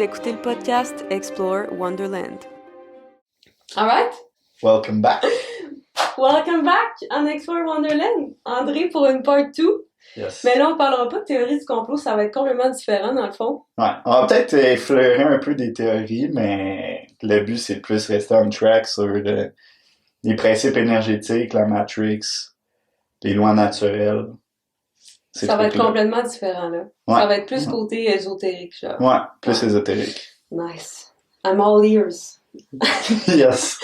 Vous écoutez le podcast Explore Wonderland. All right. Welcome back. Welcome back on Explore Wonderland. André pour une part 2. Yes. Mais là, on parlera pas de théorie du complot, ça va être complètement différent dans le fond. Ouais, on va peut-être effleurer un peu des théories, mais le but c'est de plus rester on track sur les principes énergétiques, la Matrix, les lois naturelles. Ça va être complètement différent là. Ouais. Ça va être plus côté ésotérique, genre. Ouais, plus ésotérique. Nice. I'm all ears. Yes.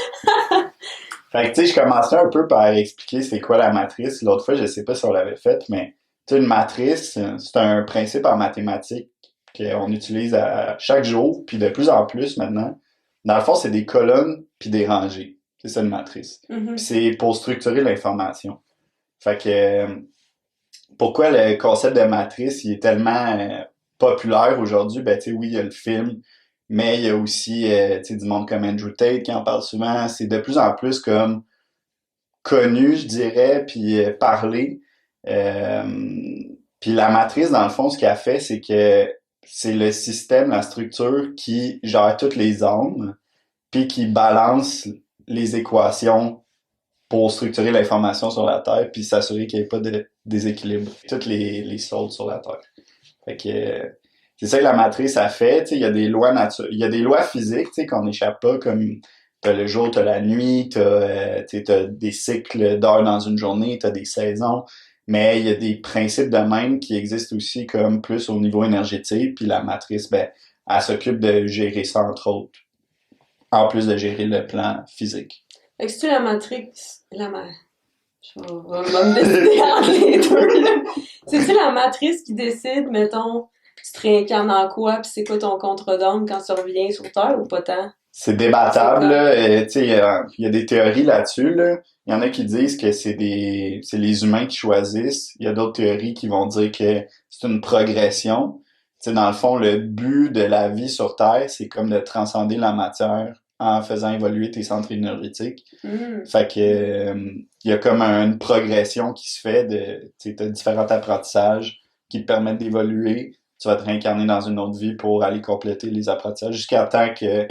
Fait que tu sais, je commençais un peu par expliquer c'est quoi la matrice. L'autre fois, je sais pas si on l'avait fait, mais tu sais, une matrice, c'est un principe en mathématiques qu'on utilise à chaque jour, puis de plus en plus maintenant. Dans le fond, c'est des colonnes puis des rangées. C'est ça une matrice. Mm-hmm. Puis c'est pour structurer l'information. Fait que pourquoi le concept de matrice il est tellement populaire aujourd'hui? Ben tu sais, oui, il y a le film, mais il y a aussi tu sais, du monde comme Andrew Tate qui en parle souvent. C'est de plus en plus comme connu, je dirais, puis parlé. Puis la matrice, dans le fond, ce qu'elle fait, c'est que c'est le système, la structure qui gère toutes les ondes, puis qui balance les équations pour structurer l'information sur la Terre, puis s'assurer qu'il n'y ait pas de déséquilibre. Toutes les sauts sur la Terre. Fait que c'est ça que la matrice a fait. Tu sais, il y a des lois il y a des lois physiques, tu sais, qu'on n'échappe pas, comme t'as le jour, t'as la nuit, t'as des cycles d'heures dans une journée, t'as des saisons. Mais il y a des principes de même qui existent aussi comme plus au niveau énergétique, puis la matrice, ben, elle s'occupe de gérer ça, entre autres. En plus de gérer le plan physique. Fait que c'est-tu la Matrix... Je vais me décider entre les deux, là. C'est-tu la matrice qui décide, mettons, tu te réincarnes en quoi, pis c'est quoi ton contre-d'âme quand tu reviens sur Terre, ou pas tant? C'est débattable, là. Tu sais, il y a des théories là-dessus, là. Il y en a qui disent que c'est les humains qui choisissent. Il y a d'autres théories qui vont dire que c'est une progression. Tu sais, dans le fond, le but de la vie sur Terre, c'est comme de transcender la matière en faisant évoluer tes centres énergétiques. Fait que il y a comme une progression qui se fait de, tu sais, t'as différents apprentissages qui te permettent d'évoluer. Tu vas te réincarner dans une autre vie pour aller compléter les apprentissages jusqu'à temps que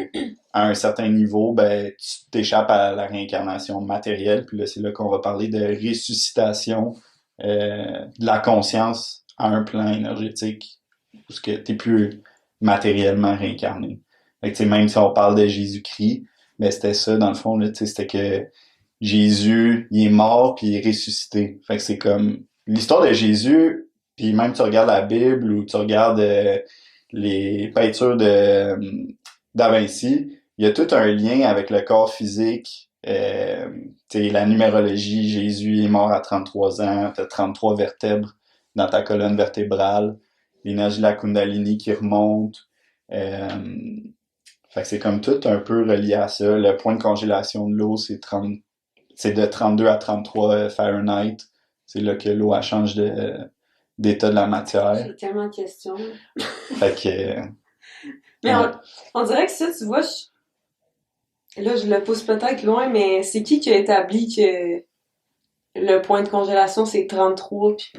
à un certain niveau, ben tu t'échappes à la réincarnation matérielle. Puis là, c'est là qu'on va parler de ressuscitation de la conscience à un plan énergétique parce que t'es plus matériellement réincarné. Fait que, même si on parle de Jésus-Christ, ben c'était ça, dans le fond, là, c'était que Jésus, il est mort puis il est ressuscité. Fait que c'est comme l'histoire de Jésus, puis même tu regardes la Bible ou tu regardes les peintures Da Vinci, il y a tout un lien avec le corps physique, la numérologie, Jésus est mort à 33 ans, t'as 33 vertèbres dans ta colonne vertébrale, l'énergie de la Kundalini qui remonte. Fait que c'est comme tout un peu relié à ça. Le point de congélation de l'eau, c'est de 32 à 33 Fahrenheit. C'est là que l'eau elle change d'état de la matière. J'ai tellement de questions. Fait que... Mais on dirait que ça, tu vois, là, je le pousse peut-être loin, mais c'est qui a établi que le point de congélation, c'est 33 puis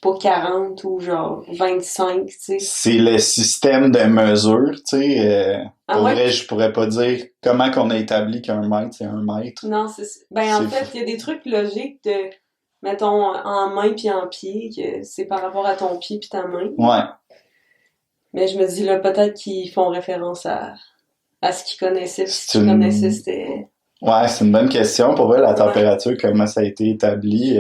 pas 40 ou genre 25, tu sais? C'est le système de mesure, tu sais. Pour vrai, je pourrais pas dire comment qu'on a établi qu'un mètre, c'est un mètre. Non, en fait, il y a des trucs logiques de, mettons, en main puis en pied, que c'est par rapport à ton pied puis ta main. Ouais. Mais je me dis, là, peut-être qu'ils font référence à ce qu'ils connaissaient, puis ce qu'ils connaissaient, c'était... Ouais, c'est une bonne question. Pour vrai, la température, comment ça a été établi,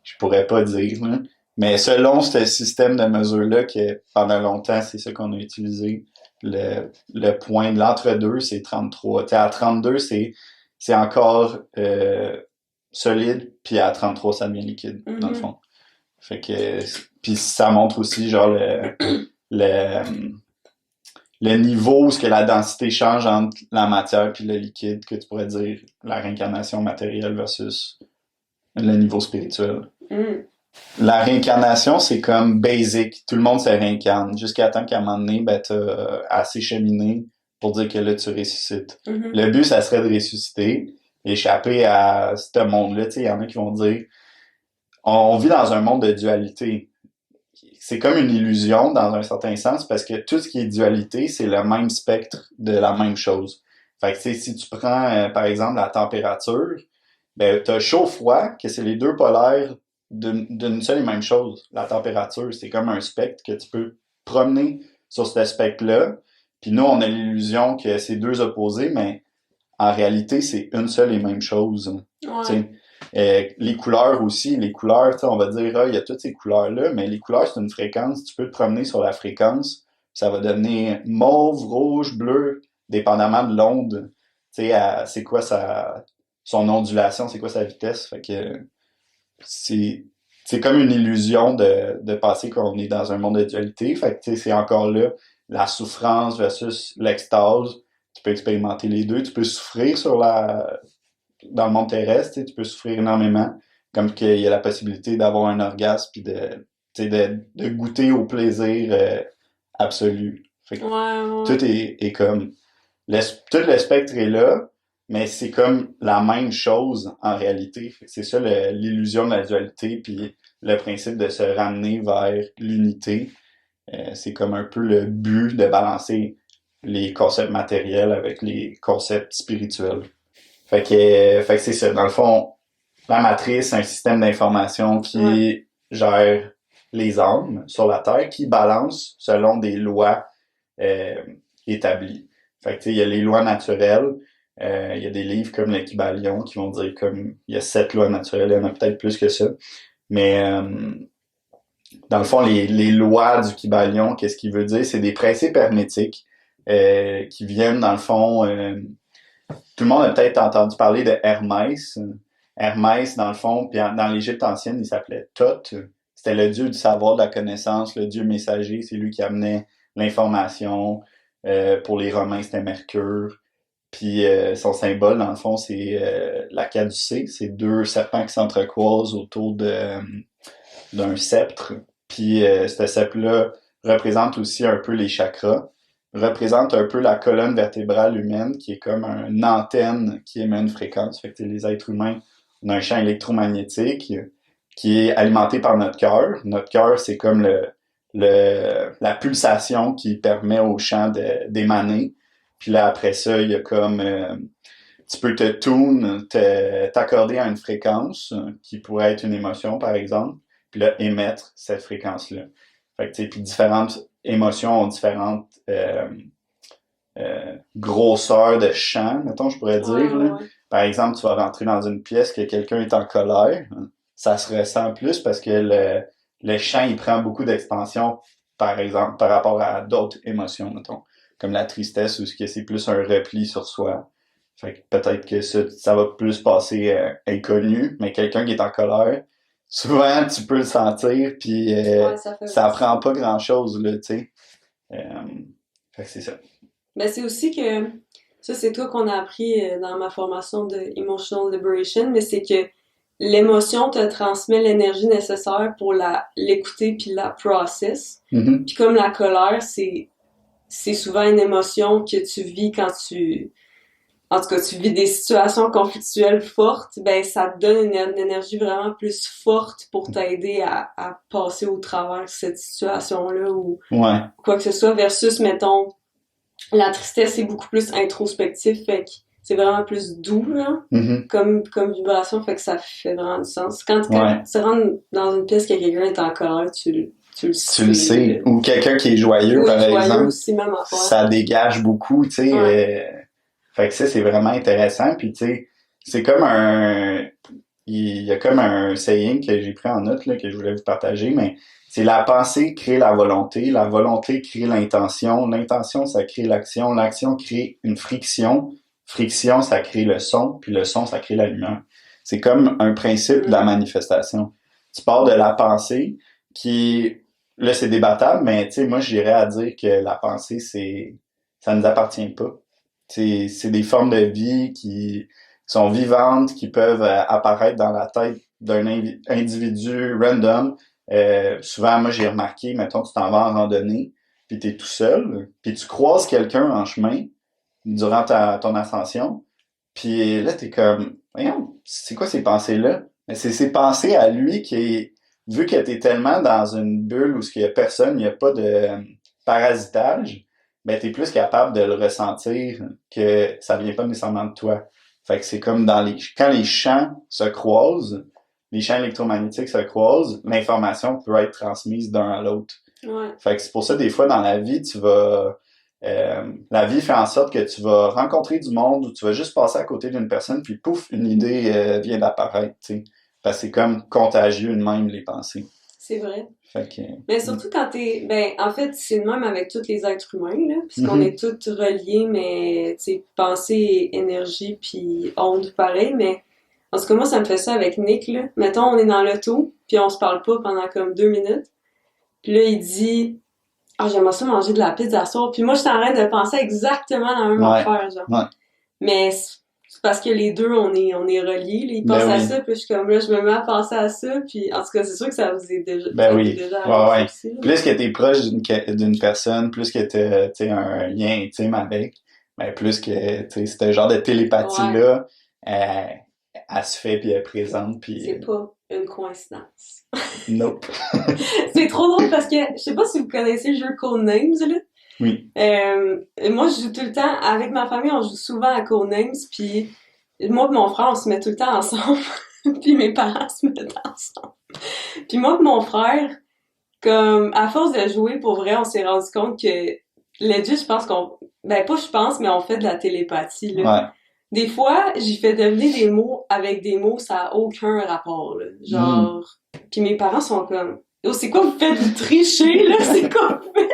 je pourrais pas dire, là. Mais selon ce système de mesure-là, que pendant longtemps, c'est ça qu'on a utilisé, le point de l'entre-deux, c'est 33. T'sais, à 32, c'est encore solide, puis à 33, ça devient liquide, dans le fond. Fait que... Puis ça montre aussi, genre, le niveau où ce que la densité change entre la matière puis le liquide, que tu pourrais dire la réincarnation matérielle versus le niveau spirituel. La réincarnation, c'est comme basic. Tout le monde se réincarne. Jusqu'à temps qu'à un moment donné, ben, t'as assez cheminé pour dire que là, tu ressuscites. Le but, ça serait de ressusciter, échapper à ce monde-là. Tu sais, il y en a qui vont dire, on vit dans un monde de dualité. c'est comme une illusion dans un certain sens parce que tout ce qui est dualité, c'est le même spectre de la même chose. Fait que tu sais, si tu prends par exemple la température, ben t'as chaud-froid, que c'est les deux polaires d'une seule et même chose. La température, c'est comme un spectre que tu peux promener sur ce spectre-là. Puis nous, on a l'illusion que c'est deux opposés, mais en réalité, c'est une seule et même chose. Ouais. T'sais. Les couleurs aussi, les couleurs, on va dire, il y a toutes ces couleurs-là, mais les couleurs, c'est une fréquence. Tu peux te promener sur la fréquence, ça va donner mauve, rouge, bleu, dépendamment de l'onde. C'est quoi son ondulation, c'est quoi sa vitesse. Fait que c'est comme une illusion de penser qu'on est dans un monde de dualité. Fait que c'est encore là la souffrance versus l'extase. Tu peux expérimenter les deux. Tu peux souffrir dans le monde terrestre, tu peux souffrir énormément. Comme qu'il y a la possibilité d'avoir un orgasme puis de goûter au plaisir absolu. Fait que Ouais. tout est comme tout le spectre est là, mais c'est comme la même chose en réalité. C'est ça l'illusion de la dualité, puis le principe de se ramener vers l'unité. C'est comme un peu le but de balancer les concepts matériels avec les concepts spirituels. Fait que c'est ça. Dans le fond, la matrice, c'est un système d'information qui gère les âmes sur la Terre, qui balance selon des lois établies. Fait que tu sais, il y a les lois naturelles. Il y a des livres comme le Kybalion qui vont dire comme il y a 7 lois naturelles, il y en a peut-être plus que ça. Mais dans le fond, les lois du Kybalion, qu'est-ce qu'il veut dire? C'est des principes hermétiques qui viennent, dans le fond, tout le monde a peut-être entendu parler de Hermès. Hermès, dans le fond, puis dans l'Égypte ancienne, il s'appelait Thoth. C'était le dieu du savoir, de la connaissance, le dieu messager. C'est lui qui amenait l'information. Pour les Romains, c'était Mercure. Puis son symbole, dans le fond, c'est la caducée. C'est deux serpents qui s'entrecroisent autour d'un sceptre. Puis ce sceptre-là représente aussi un peu les chakras, représente un peu la colonne vertébrale humaine, qui est comme une antenne qui émet une fréquence. Fait que les êtres humains, on a un champ électromagnétique qui est alimenté par notre cœur. Notre cœur, c'est comme la pulsation qui permet au champ d'émaner. Puis là, après ça, il y a comme tu peux t'accorder à une fréquence qui pourrait être une émotion, par exemple, puis là, émettre cette fréquence-là. Fait que, tu sais, puis différentes émotions ont différentes grosseurs de champ, mettons, je pourrais dire. Là. Par exemple, tu vas rentrer dans une pièce que quelqu'un est en colère, ça se ressent plus parce que le champ, il prend beaucoup d'expansion, par exemple, par rapport à d'autres émotions, mettons, comme la tristesse ou ce que c'est plus un repli sur soi. Fait que peut-être que ça va plus passer inconnu, mais quelqu'un qui est en colère, souvent tu peux le sentir, puis ça prend pas grand-chose, là, tu sais. Fait que c'est ça. Ben c'est aussi que, ça c'est toi qu'on a appris dans ma formation de Emotional Liberation, mais c'est que l'émotion te transmet l'énergie nécessaire pour l'écouter puis la process. Mm-hmm. Puis comme la colère, c'est souvent une émotion que tu vis quand en tout cas, tu vis des situations conflictuelles fortes, ben ça te donne une énergie vraiment plus forte pour t'aider à passer au travers de cette situation-là ou quoi que ce soit, versus, mettons, la tristesse, c'est beaucoup plus introspectif, fait que c'est vraiment plus doux, là, comme vibration, fait que ça fait vraiment du sens. Quand tu rentres dans une pièce que quelqu'un est en colère, tu le sais. Tu le sais. Ou quelqu'un qui est joyeux, par exemple. Aussi, même ça dégage beaucoup, tu sais. Fait que ça, c'est vraiment intéressant. Puis, tu sais, c'est comme il y a comme un saying que j'ai pris en note, là, que je voulais vous partager, mais c'est la pensée crée la volonté crée l'intention ça crée l'action crée une friction, ça crée le son, puis le son, ça crée la lumière. C'est comme un principe de la manifestation. Tu pars de la pensée qui, là, c'est débattable, mais tu sais, moi, j'irais à dire que la pensée, ça nous appartient pas. C'est des formes de vie qui sont vivantes, qui peuvent apparaître dans la tête d'un individu random. Souvent, moi, j'ai remarqué, mettons, tu t'en vas en randonnée, puis t'es tout seul, puis tu croises quelqu'un en chemin durant ton ascension, puis là, t'es comme, voyons, c'est quoi ces pensées-là? Mais c'est ces pensées à lui qui vu que t'es tellement dans une bulle où il y a personne, il n'y a pas de parasitage, ben t'es plus capable de le ressentir que ça vient pas nécessairement de toi. Fait que c'est comme quand les champs se croisent, les champs électromagnétiques se croisent, l'information peut être transmise d'un à l'autre. Ouais. Fait que c'est pour ça, des fois, dans la vie, la vie fait en sorte que tu vas rencontrer du monde ou tu vas juste passer à côté d'une personne, puis pouf, une idée vient d'apparaître, tu sais. Parce que c'est comme contagieux de même, les pensées. C'est vrai. Fait que... Mais surtout quand ben, en fait, c'est le même avec tous les êtres humains, là, puisqu'on est tous reliés, mais, tu sais, pensée, énergie, puis ondes, pareil, mais, en tout cas, moi, ça me fait ça avec Nick, là. Mettons, on est dans l'auto, puis on se parle pas pendant comme 2 minutes, puis là, il dit, ah, j'aimerais ça manger de la pizza ce soir, puis moi, je suis en train de penser exactement la même affaire, genre. Ouais. Mais c'est parce que les deux, on est reliés, là. Il pense à ça, puis je suis comme là, je me mets à penser à ça, puis en tout cas, c'est sûr que ça vous est déjà, ça vous est déjà arrivé aussi, là. Plus que t'es proche d'une personne, plus que t'as, tu sais, un lien intime avec, ben plus que, tu sais, ce genre de télépathie-là, elle se fait puis elle est présente puis... C'est pas une coïncidence. Nope. C'est trop drôle parce que, je sais pas si vous connaissez le jeu Codenames, là. Oui. Moi, je joue tout le temps, avec ma famille, on joue souvent à Codenames, puis moi et mon frère, on se met tout le temps ensemble, puis mes parents se mettent ensemble. Puis moi et mon frère, comme, à force de jouer, pour vrai, on s'est rendu compte que, legit, je pense ben pas je pense, mais on fait de la télépathie, là. Ouais. Des fois, j'y fais devenir des mots avec des mots, ça a aucun rapport, là. Genre, puis mes parents sont comme, oh, c'est quoi vous faites, vous trichez, là? C'est quoi vous faites?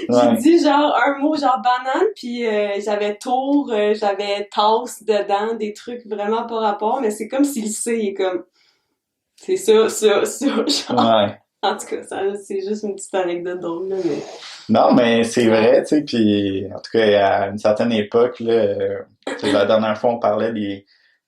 J'ai dit genre un mot genre banane, puis j'avais tour, j'avais tasse dedans, des trucs vraiment pas rapport, mais c'est comme s'il sait, il est comme, c'est ça, genre. Ouais. En tout cas, ça, c'est juste une petite anecdote drôle, là, mais... Non, mais c'est vrai, tu sais, puis en tout cas, à une certaine époque, là, la dernière fois, on parlait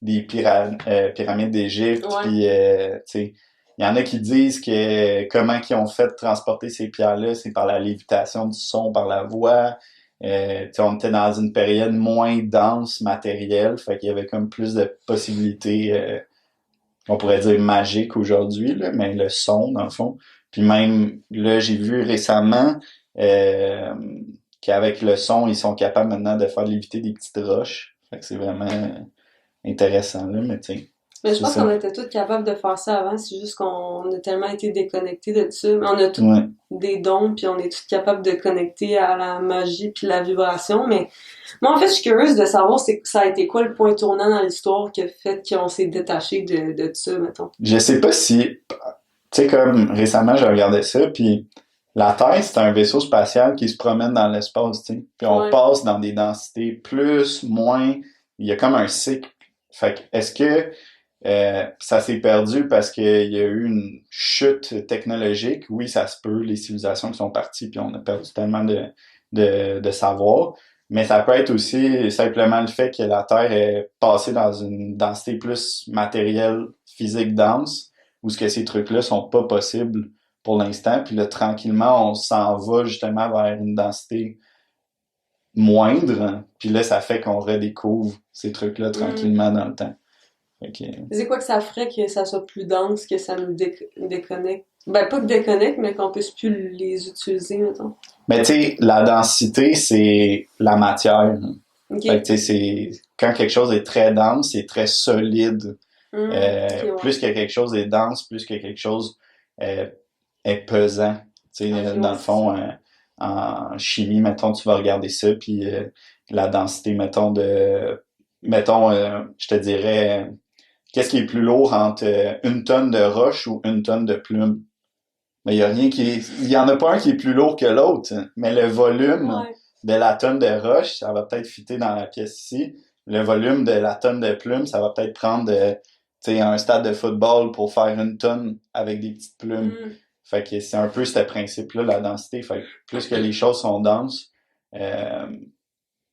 des pyramides d'Égypte, puis, tu sais, il y en a qui disent que comment ils ont fait de transporter ces pierres-là, c'est par la lévitation du son, par la voix. Tu sais, on était dans une période moins dense matérielle, fait qu'il y avait comme plus de possibilités, on pourrait dire magiques aujourd'hui, là, mais le son, dans le fond. Puis même, là, j'ai vu récemment qu'avec le son, ils sont capables maintenant de faire léviter des petites roches. Fait que c'est vraiment intéressant, là, mais tu sais. Mais je pense qu'on était tous capables de faire ça avant, c'est juste qu'on a tellement été déconnectés de ça. On a tous des dons, puis on est tous capables de connecter à la magie puis la vibration, mais moi, en fait, je suis curieuse de savoir ça a été quoi le point tournant dans l'histoire qui a fait qu'on s'est détaché de ça, mettons. Je sais pas si... Tu sais, comme récemment, j'ai regardé ça, puis la Terre, c'est un vaisseau spatial qui se promène dans l'espace, tu sais. Puis on passe dans des densités plus, moins... Il y a comme un cycle. Fait que, est-ce que ça s'est perdu parce qu'il y a eu une chute technologique? Oui, ça se peut, les civilisations qui sont parties, puis on a perdu tellement de savoir. Mais ça peut être aussi simplement le fait que la Terre est passée dans une densité plus matérielle, physique dense, où ce que ces trucs-là sont pas possibles pour l'instant. Puis là, tranquillement, on s'en va justement vers une densité moindre. Puis là, ça fait qu'on redécouvre ces trucs-là tranquillement dans le temps. C'est quoi que ça ferait que ça soit plus dense, que ça nous déconnecte? Ben, pas que déconnecte, mais qu'on puisse plus les utiliser, mettons. Mais tu sais, la densité, c'est la matière. Okay. Fait que tu sais, c'est quand quelque chose est très dense, c'est très solide. Plus que quelque chose est dense, plus que quelque chose est pesant. Tu sais, dans le fond, en chimie, mettons, tu vas regarder ça, puis la densité, mettons, je te dirais, qu'est-ce qui est plus lourd entre une tonne de roche ou une tonne de plume? Mais il y en a pas un qui est plus lourd que l'autre, mais le volume de la tonne de roche, ça va peut-être fitter dans la pièce ici. Le volume de la tonne de plume, ça va peut-être prendre un stade de football pour faire une tonne avec des petites plumes. Fait que c'est un peu ce principe-là, la densité. Fait que plus que les choses sont denses,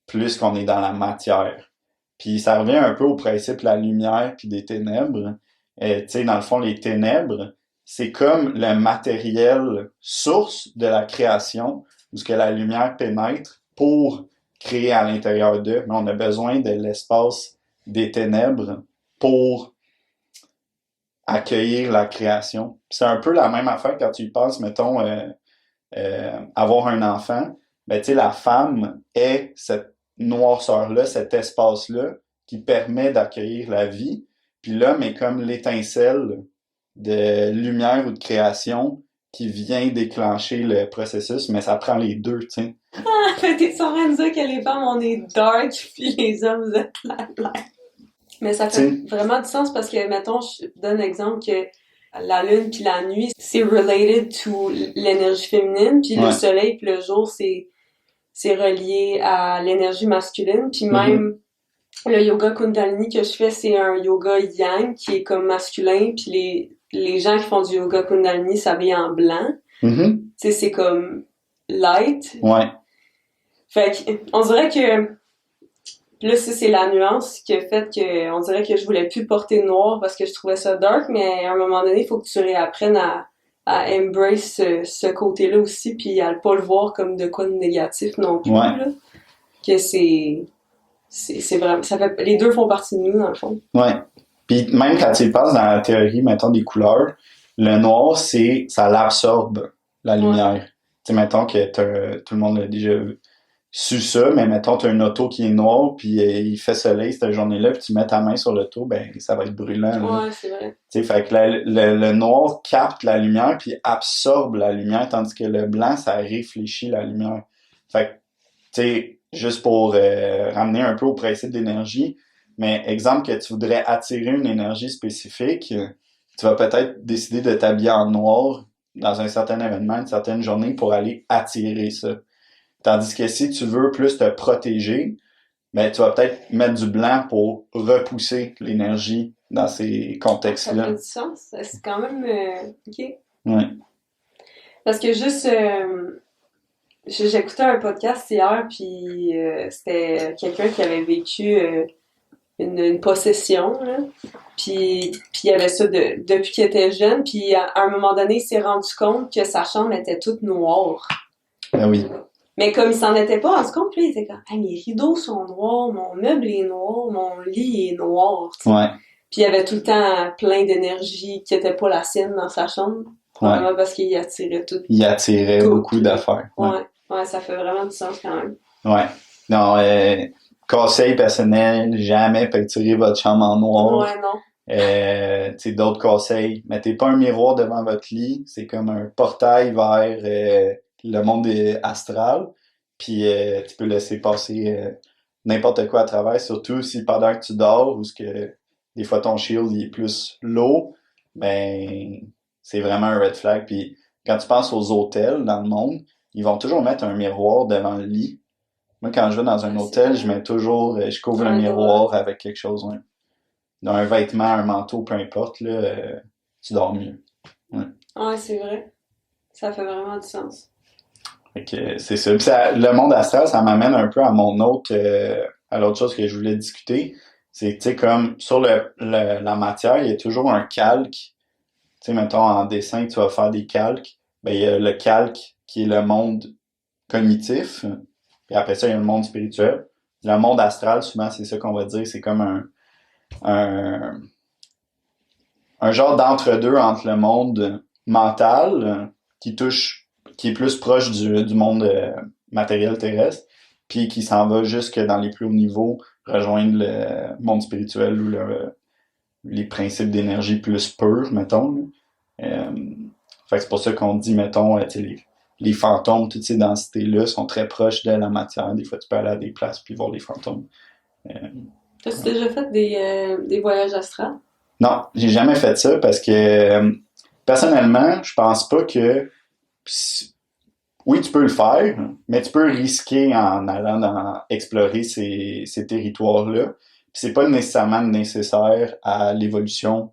plus qu'on est dans la matière. Puis ça revient un peu au principe de la lumière puis des ténèbres. Tu sais, dans le fond, les ténèbres, c'est comme le matériel source de la création, où ce que la lumière pénètre pour créer à l'intérieur d'eux. Mais on a besoin de l'espace des ténèbres pour accueillir la création. C'est un peu la même affaire quand tu y penses, mettons, avoir un enfant. Ben, tu sais, la femme est cette noirceur-là, cet espace-là qui permet d'accueillir la vie. Puis l'homme est comme l'étincelle de lumière ou de création qui vient déclencher le processus, mais ça prend les deux, tu sais. En fait, t'es en train de dire que les femmes, on est dark, puis les hommes, vous êtes la. Mais ça fait T'sais. vraiment du sens parce que, mettons, je donne l'exemple que la lune puis la nuit, c'est related to l'énergie féminine, puis le Ouais. soleil puis le jour, c'est relié à l'énergie masculine, puis Mm-hmm. même le yoga Kundalini que je fais, c'est un yoga yang qui est comme masculin, puis les gens qui font du yoga Kundalini s'habillent en blanc. Mm-hmm. Tu sais, c'est comme light. Ouais. Fait que, on dirait que là, ça, c'est la nuance qui a fait que on dirait que je voulais plus porter noir parce que je trouvais ça dark, mais à un moment donné, il faut que tu réapprennes à embrace ce côté-là aussi, puis à pas le voir comme de quoi de négatif non plus, Ouais. là. Que c'est vraiment, ça fait, les deux font partie de nous, dans le fond. Ouais. Puis même quand tu y passes dans la théorie, mettons, des couleurs, le noir, ça l'absorbe, la lumière. Tu sais, mettons que tout le monde a déjà su ça, mais mettons, t'as une auto qui est noire, puis il fait soleil cette journée-là, puis tu mets ta main sur l'auto, ben, ça va être brûlant, là. Ouais, c'est vrai. Tu sais, fait que le noir capte la lumière, puis absorbe la lumière, tandis que le blanc, ça réfléchit la lumière. Fait que, tu sais, juste pour ramener un peu au principe d'énergie, mais exemple que tu voudrais attirer une énergie spécifique, tu vas peut-être décider de t'habiller en noir dans un certain événement, une certaine journée pour aller attirer ça. Tandis que si tu veux plus te protéger, ben, tu vas peut-être mettre du blanc pour repousser l'énergie dans ces Ça contextes-là. fait du sens. C'est quand même, ok. Ouais. Parce que juste, j'écoutais un podcast hier, puis c'était quelqu'un qui avait vécu une possession, là. Puis il y avait ça depuis qu'il était jeune, puis à un moment donné, il s'est rendu compte que sa chambre était toute noire. Ben oui. Mais comme il s'en était pas rendu compte, puis il était comme « Ah, mes rideaux sont noirs, mon meuble est noir, mon lit est noir. » Ouais. Puis il y avait tout le temps plein d'énergie qui était pas la sienne dans sa chambre. Probablement parce qu'il attirait tout. Il attirait beaucoup d'affaires. Ouais, ça fait vraiment du sens quand même. Ouais. Non, conseil personnel, jamais peinturez votre chambre en noir. Ouais, non. Tu sais, d'autres conseils, mettez pas un miroir devant votre lit, c'est comme un portail vers le monde astral, puis tu peux laisser passer n'importe quoi à travers, surtout si pendant que tu dors ou ce que des fois ton shield il est plus low, ben c'est vraiment un red flag. Puis quand tu penses aux hôtels dans le monde, ils vont toujours mettre un miroir devant le lit. Moi, quand je vais dans un hôtel, je mets toujours, je couvre un miroir avec quelque chose, ouais. Dans un vêtement, un manteau, peu importe, là, tu dors mieux. Ouais, c'est vrai. Ça fait vraiment du sens. Fait que c'est ça. Puis le monde astral, ça m'amène un peu à à l'autre chose que je voulais discuter. C'est, tu sais, comme sur la matière, il y a toujours un calque. Tu sais, mettons, en dessin, tu vas faire des calques. Ben, il y a le calque qui est le monde cognitif. Puis après ça, il y a le monde spirituel. Le monde astral, souvent, c'est ça qu'on va dire. C'est comme un genre d'entre-deux entre le monde mental qui est plus proche du monde matériel terrestre, puis qui s'en va jusque dans les plus hauts niveaux, rejoindre le monde spirituel ou les principes d'énergie plus purs, mettons. Fait que c'est pour ça qu'on dit, mettons, les fantômes, toutes ces densités-là sont très proches de la matière. Des fois, tu peux aller à des places puis voir les fantômes. T'as-tu déjà fait des voyages astrales? Non, j'ai jamais fait ça parce que personnellement, je pense pas que oui, tu peux le faire, mais tu peux risquer en allant explorer ces territoires-là. Puis c'est pas nécessairement nécessaire à l'évolution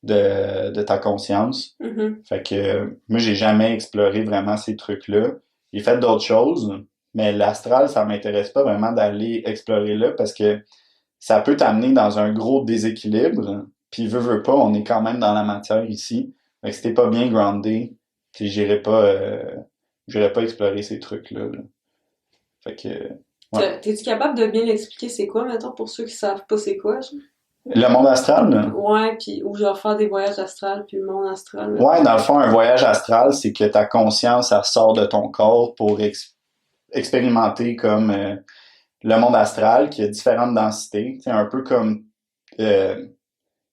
de ta conscience. Mm-hmm. Fait que moi, j'ai jamais exploré vraiment ces trucs-là. J'ai fait d'autres choses, mais l'astral, ça m'intéresse pas vraiment d'aller explorer là parce que ça peut t'amener dans un gros déséquilibre. Puis veux pas, on est quand même dans la matière ici. Fait que si t'es pas bien groundé, j'irai pas explorer ces trucs-là. Là. Fait que ouais. T'es-tu capable de bien l'expliquer c'est quoi, mettons, pour ceux qui savent pas c'est quoi? Genre? Le monde astral, là? Ouais, puis ou genre faire des voyages astrales, puis le monde astral. Là. Ouais, dans le fond, un voyage astral, c'est que ta conscience, elle sort de ton corps pour expérimenter comme le monde astral qui a différentes densités. C'est un peu comme, je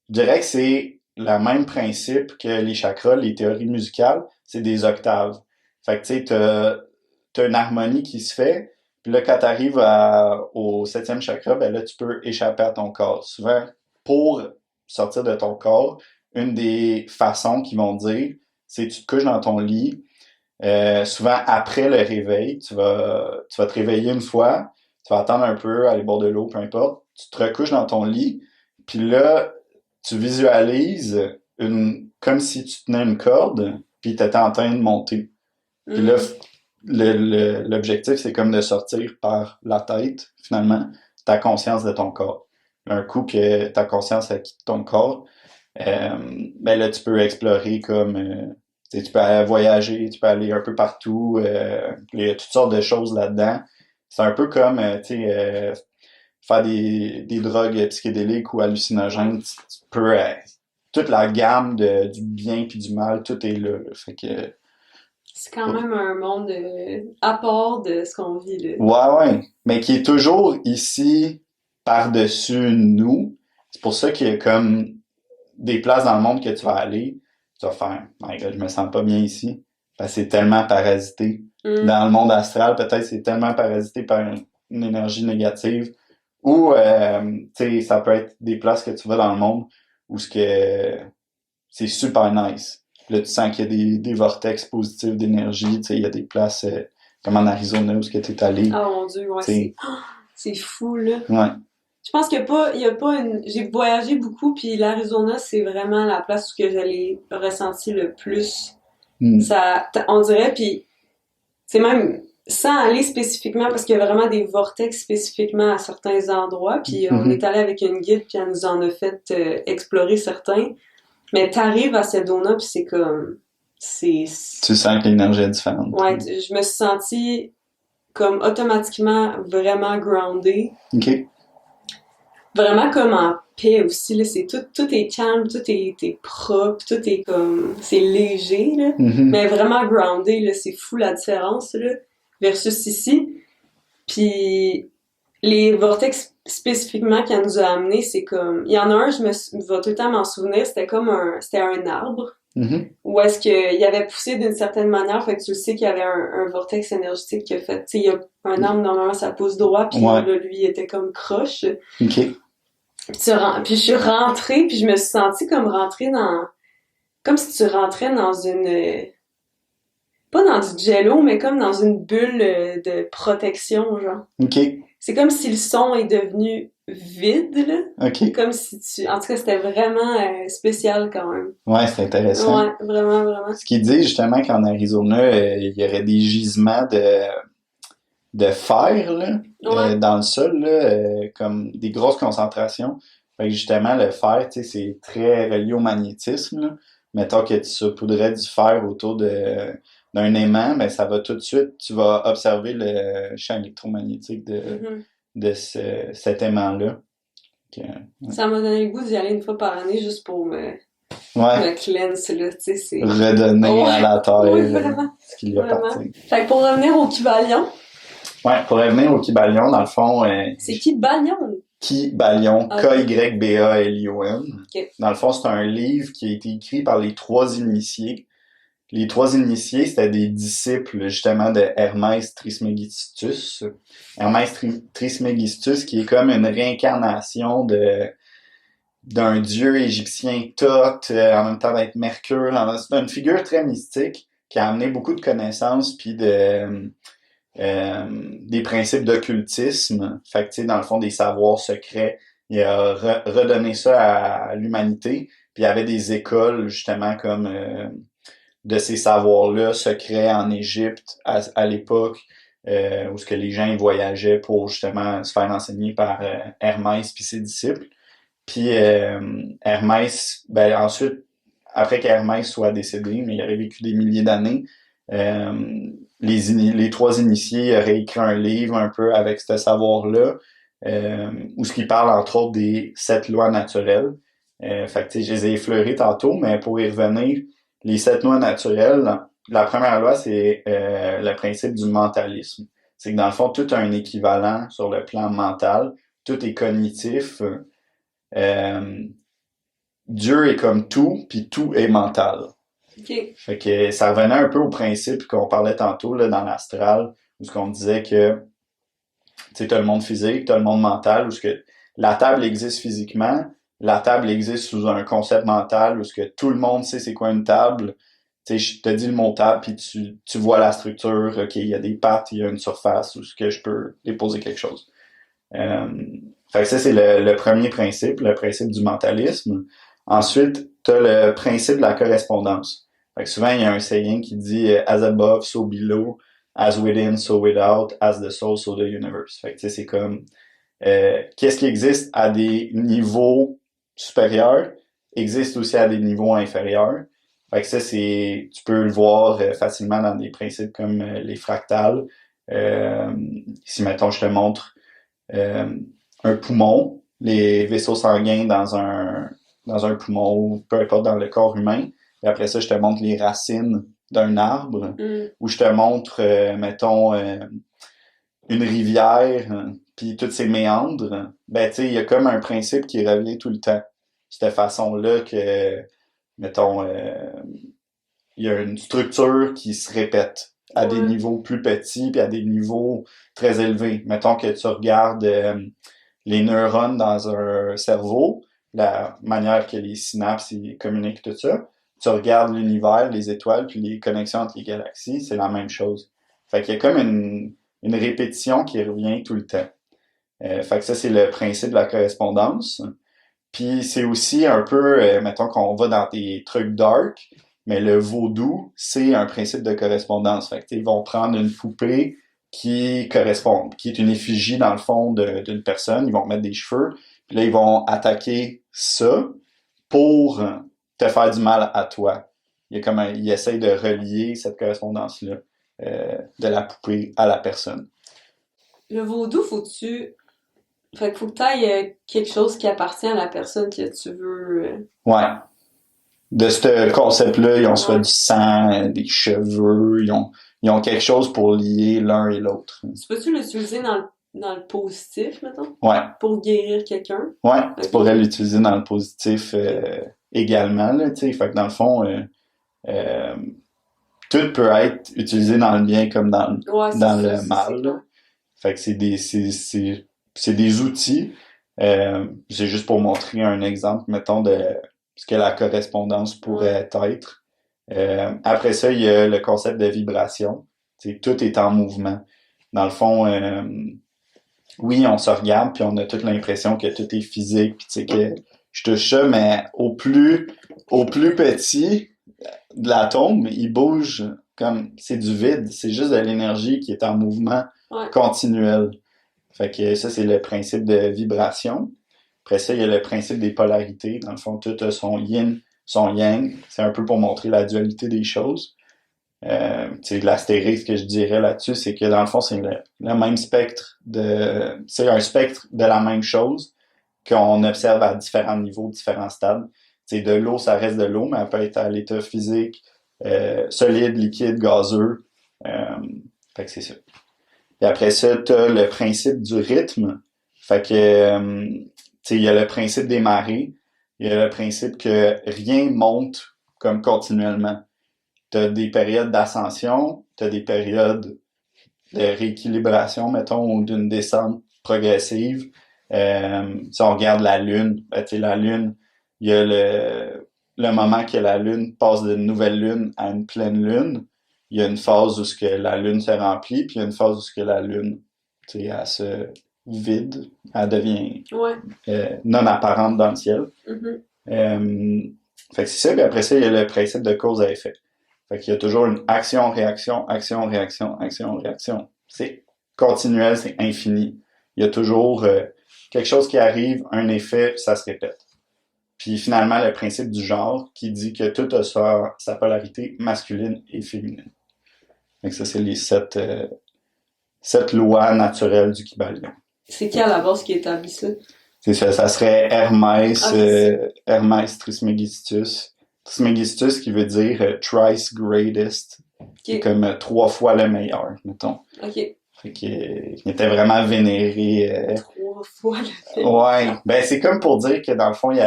dirais que c'est le même principe que les chakras, les théories musicales, c'est des octaves. Fait que tu sais, t'as une harmonie qui se fait, puis là, quand t'arrives au septième chakra, ben là, tu peux échapper à ton corps. Souvent, pour sortir de ton corps, une des façons qu'ils vont dire, c'est que tu te couches dans ton lit. Souvent, après le réveil, tu vas te réveiller une fois, tu vas attendre un peu, aller boire de l'eau, peu importe. Tu te recouches dans ton lit, puis là, tu visualises comme si tu tenais une corde, puis tu étais en train de monter. Puis là, Mm. l'objectif, c'est comme de sortir par la tête, finalement, ta conscience de ton corps. Un coup que ta conscience a quitté ton corps, ben là, tu peux explorer comme... tu peux aller voyager, tu peux aller un peu partout. Il y a toutes sortes de choses là-dedans. C'est un peu comme, faire des drogues psychédéliques ou hallucinogènes. Tu peux... toute la gamme du bien puis du mal, tout est là. Fait que... C'est quand même un monde à part de ce qu'on vit là. Ouais, ouais. Mais qui est toujours ici, par-dessus nous. C'est pour ça qu'il y a comme des places dans le monde que tu vas aller, tu vas faire, my God, je me sens pas bien ici. Parce que c'est tellement parasité. Mm. Dans le monde astral, peut-être c'est tellement parasité par une énergie négative. Ou, tu sais, ça peut être des places que tu vas dans le monde où c'est super nice. Là, tu sens qu'il y a des vortex positifs d'énergie. Tu sais, il y a des places comme en Arizona où tu es allé. Oh mon Dieu, ouais, Tu sais, c'est fou là. ouais. Je pense qu'il y a pas une. J'ai voyagé beaucoup, puis l'Arizona, c'est vraiment la place où que j'allais ressenti le plus. Hmm. On dirait, puis c'est même sans aller spécifiquement, parce qu'il y a vraiment des vortex spécifiquement à certains endroits, puis on est Mhm. allé avec une guide, puis elle nous en a fait explorer certains. Mais t'arrives à Sedona, puis c'est comme, c'est, Tu sens que l'énergie est différente. ouais, je me suis sentie comme automatiquement vraiment grounded, OK. vraiment comme en paix aussi là. C'est tout est calme, est propre, tout est comme, c'est léger là, Mhm. mais vraiment grounded là. C'est fou la différence là versus ici. Puis les vortex spécifiquement qu'elle nous a amené, c'est comme, il y en a un, je vais tout le temps m'en souvenir, c'était un arbre. Mhm. Ou est-ce qu'il avait poussé d'une certaine manière, fait que tu le sais qu'il y avait un vortex énergétique qui a fait, tu sais, il y a un arbre, normalement, ça pousse droit, puis Ouais. là, lui, il était comme croche. OK. Puis je suis rentrée, puis je me suis sentie comme rentrée comme si tu rentrais dans pas dans du jello, mais comme dans une bulle de protection, genre. OK. C'est comme si le son est devenu vide, là. OK. Comme si en tout cas, c'était vraiment spécial quand même. Ouais, c'est intéressant. Ouais, vraiment, vraiment. Ce qu'ils disent justement qu'en Arizona, il y aurait des gisements de fer là, Ouais. dans le sol, là, comme des grosses concentrations. Fait que justement, le fer, tu sais, c'est très relié au magnétisme. Là. Mettons que tu saupoudrais du fer autour d'un aimant, ben ça va tout de suite, tu vas observer le champ électromagnétique Mhm. de cet aimant-là. Que, Ça m'a donné le goût d'y aller une fois par année juste pour ouais, me cleanse, là, tu sais, c'est... redonner Ouais. à la terre Oui, vraiment, ce qui lui vraiment. appartient. Fait que pour revenir au Kybalion, Ouais, pour revenir au Kybalion, dans le fond, c'est Kybalion? Kybalion, Ok. Kybalion. Ok. Dans le fond, c'est un livre qui a été écrit par les trois initiés. Les trois initiés, c'était des disciples, justement, de Hermès Trismegistus. Hermès Trismegistus, qui est comme une réincarnation d'un dieu égyptien Thoth, en même temps d'être Mercure. C'est une figure très mystique qui a amené beaucoup de connaissances puis des principes d'occultisme. Fait que, tu sais, dans le fond, des savoirs secrets. Il a redonné ça à l'humanité. Puis il y avait des écoles, justement, comme de ces savoirs-là secrets en Égypte à l'époque, où ce que les gens ils voyageaient pour justement se faire enseigner par Hermès puis ses disciples. Puis Hermès, ben ensuite, après qu'Hermès soit décédé, mais il aurait vécu des milliers d'années, les trois initiés auraient écrit un livre un peu avec ce savoir-là. où ce qui parle entre autres des 7 lois naturelles. Fait que, tu sais, je les ai effleurées tantôt, mais pour y revenir, les 7 lois naturelles, la première loi, c'est le principe du mentalisme. C'est que dans le fond, tout a un équivalent sur le plan mental, tout est cognitif. Euh, Dieu est comme tout, puis tout est mental. OK. Fait que ça revenait un peu au principe qu'on parlait tantôt là, dans l'astral, où ce qu'on disait que tu sais, t'as le monde physique, t'as le monde mental, où ce que la table existe physiquement, la table existe sous un concept mental, où ce que tout le monde sait c'est quoi une table. Tu sais, je te dis le mot table, puis tu vois la structure, ok, il y a des pattes, il y a une surface où ce que je peux déposer quelque chose. Euh, Fait que ça, c'est le premier principe, le principe du mentalisme. Ensuite, t'as le principe de la correspondance. Fait que souvent, il y a un saying qui dit as above, so below, as within, so without, as the soul, so the universe. Fait que tu sais, c'est comme qu'est-ce qui existe à des niveaux supérieurs existe aussi à des niveaux inférieurs. Fait que ça, tu peux le voir facilement dans des principes comme les fractales. Si, mettons, je te montre euh, un poumon, les vaisseaux sanguins dans un poumon ou peu importe dans le corps humain. Et après ça, je te montre les racines d'un arbre. Ou je te montre, mettons, une rivière, puis tous ces méandres. Ben, tu sais, il y a comme un principe qui revient tout le temps. Cette façon-là que, mettons, il y a une structure qui se répète à des niveaux plus petits puis à des niveaux très élevés. Mettons que tu regardes les neurones dans un cerveau, la manière que les synapses ils communiquent tout ça. Tu regardes l'univers, les étoiles, puis les connexions entre les galaxies, c'est la même chose. Fait qu'il y a comme une répétition qui revient tout le temps. Fait que ça, c'est le principe de la correspondance. Puis c'est aussi un peu, mettons qu'on va dans des trucs dark, mais le vaudou, c'est un principe de correspondance. Fait que, ils vont prendre une poupée qui correspond, qui est une effigie dans le fond d'une personne, ils vont mettre des cheveux, puis là ils vont attaquer ça pour te faire du mal à toi. Ils essayent de relier cette correspondance-là de la poupée à la personne. Le vaudou, Fait qu'il faut que t'ailles quelque chose qui appartient à la personne que tu veux. Ouais. De ce concept-là, ils ont soit Ouais. du sang, des cheveux, ils ont quelque chose pour lier l'un et l'autre. Tu peux-tu l'utiliser dans le positif, mettons? Ouais, Pour guérir quelqu'un? ouais, tu Ok. pourrais l'utiliser dans le positif également, là, tu sais. Fait que dans le fond, euh, tout peut être utilisé dans le bien comme Ouais, c'est dans ça, le mal, là. Fait que c'est des outils. C'est juste pour montrer un exemple, mettons, de ce que la correspondance pourrait être. Après ça, il y a le concept de vibration. T'sais, tout est en mouvement. Dans le fond, oui, on se regarde, puis on a toute l'impression que tout est physique, puis tu sais que je touche ça, mais au plus petit de l'atome, il bouge comme c'est du vide, c'est juste de l'énergie qui est en mouvement Ouais. continuel. Fait que ça, c'est le principe de vibration. Après ça, il y a le principe des polarités. Dans le fond, tout a son yin, son yang. C'est un peu pour montrer la dualité des choses. L'astérisque que je dirais là-dessus, c'est que dans le fond, c'est le même spectre c'est un spectre de la même chose qu'on observe à différents niveaux, différents stades. De l'eau, ça reste de l'eau, mais elle peut être à l'état physique, solide, liquide, gazeux. Fait que c'est ça. Et après ça, t'as le principe du rythme. Fait que, il y a le principe des marées. Il y a le principe que rien monte comme continuellement. T'as des périodes d'ascension, t'as des périodes de rééquilibration, mettons, ou d'une descente progressive. Si on regarde la Lune, la Lune, il y a le moment que la Lune passe d'une nouvelle Lune à une pleine Lune. Il y a une phase où ce que la Lune se remplit, puis il y a une phase où ce que la Lune, elle se vide, elle devient non apparente dans le ciel. Mm-hmm. Fait que c'est ça, puis après ça, il y a le principe de cause à effet. Fait qu'il y a toujours une action, réaction, action, réaction, action, réaction. C'est continuel, c'est infini. Il y a toujours quelque chose qui arrive, un effet, puis ça se répète. Puis finalement, le principe du genre qui dit que tout a sa polarité masculine et féminine. Donc ça, c'est les sept lois naturelles du Kybalion. C'est qui à la base qui établit ça? C'est ça serait Hermès, Ah, c'est Hermès Trismegistus. Trismegistus qui veut dire thrice greatest. C'est Ok, comme 3 fois le meilleur, mettons. ok. Fait il était vraiment vénéré. 3 fois le fait. Ouais, ben c'est comme pour dire que dans le fond, il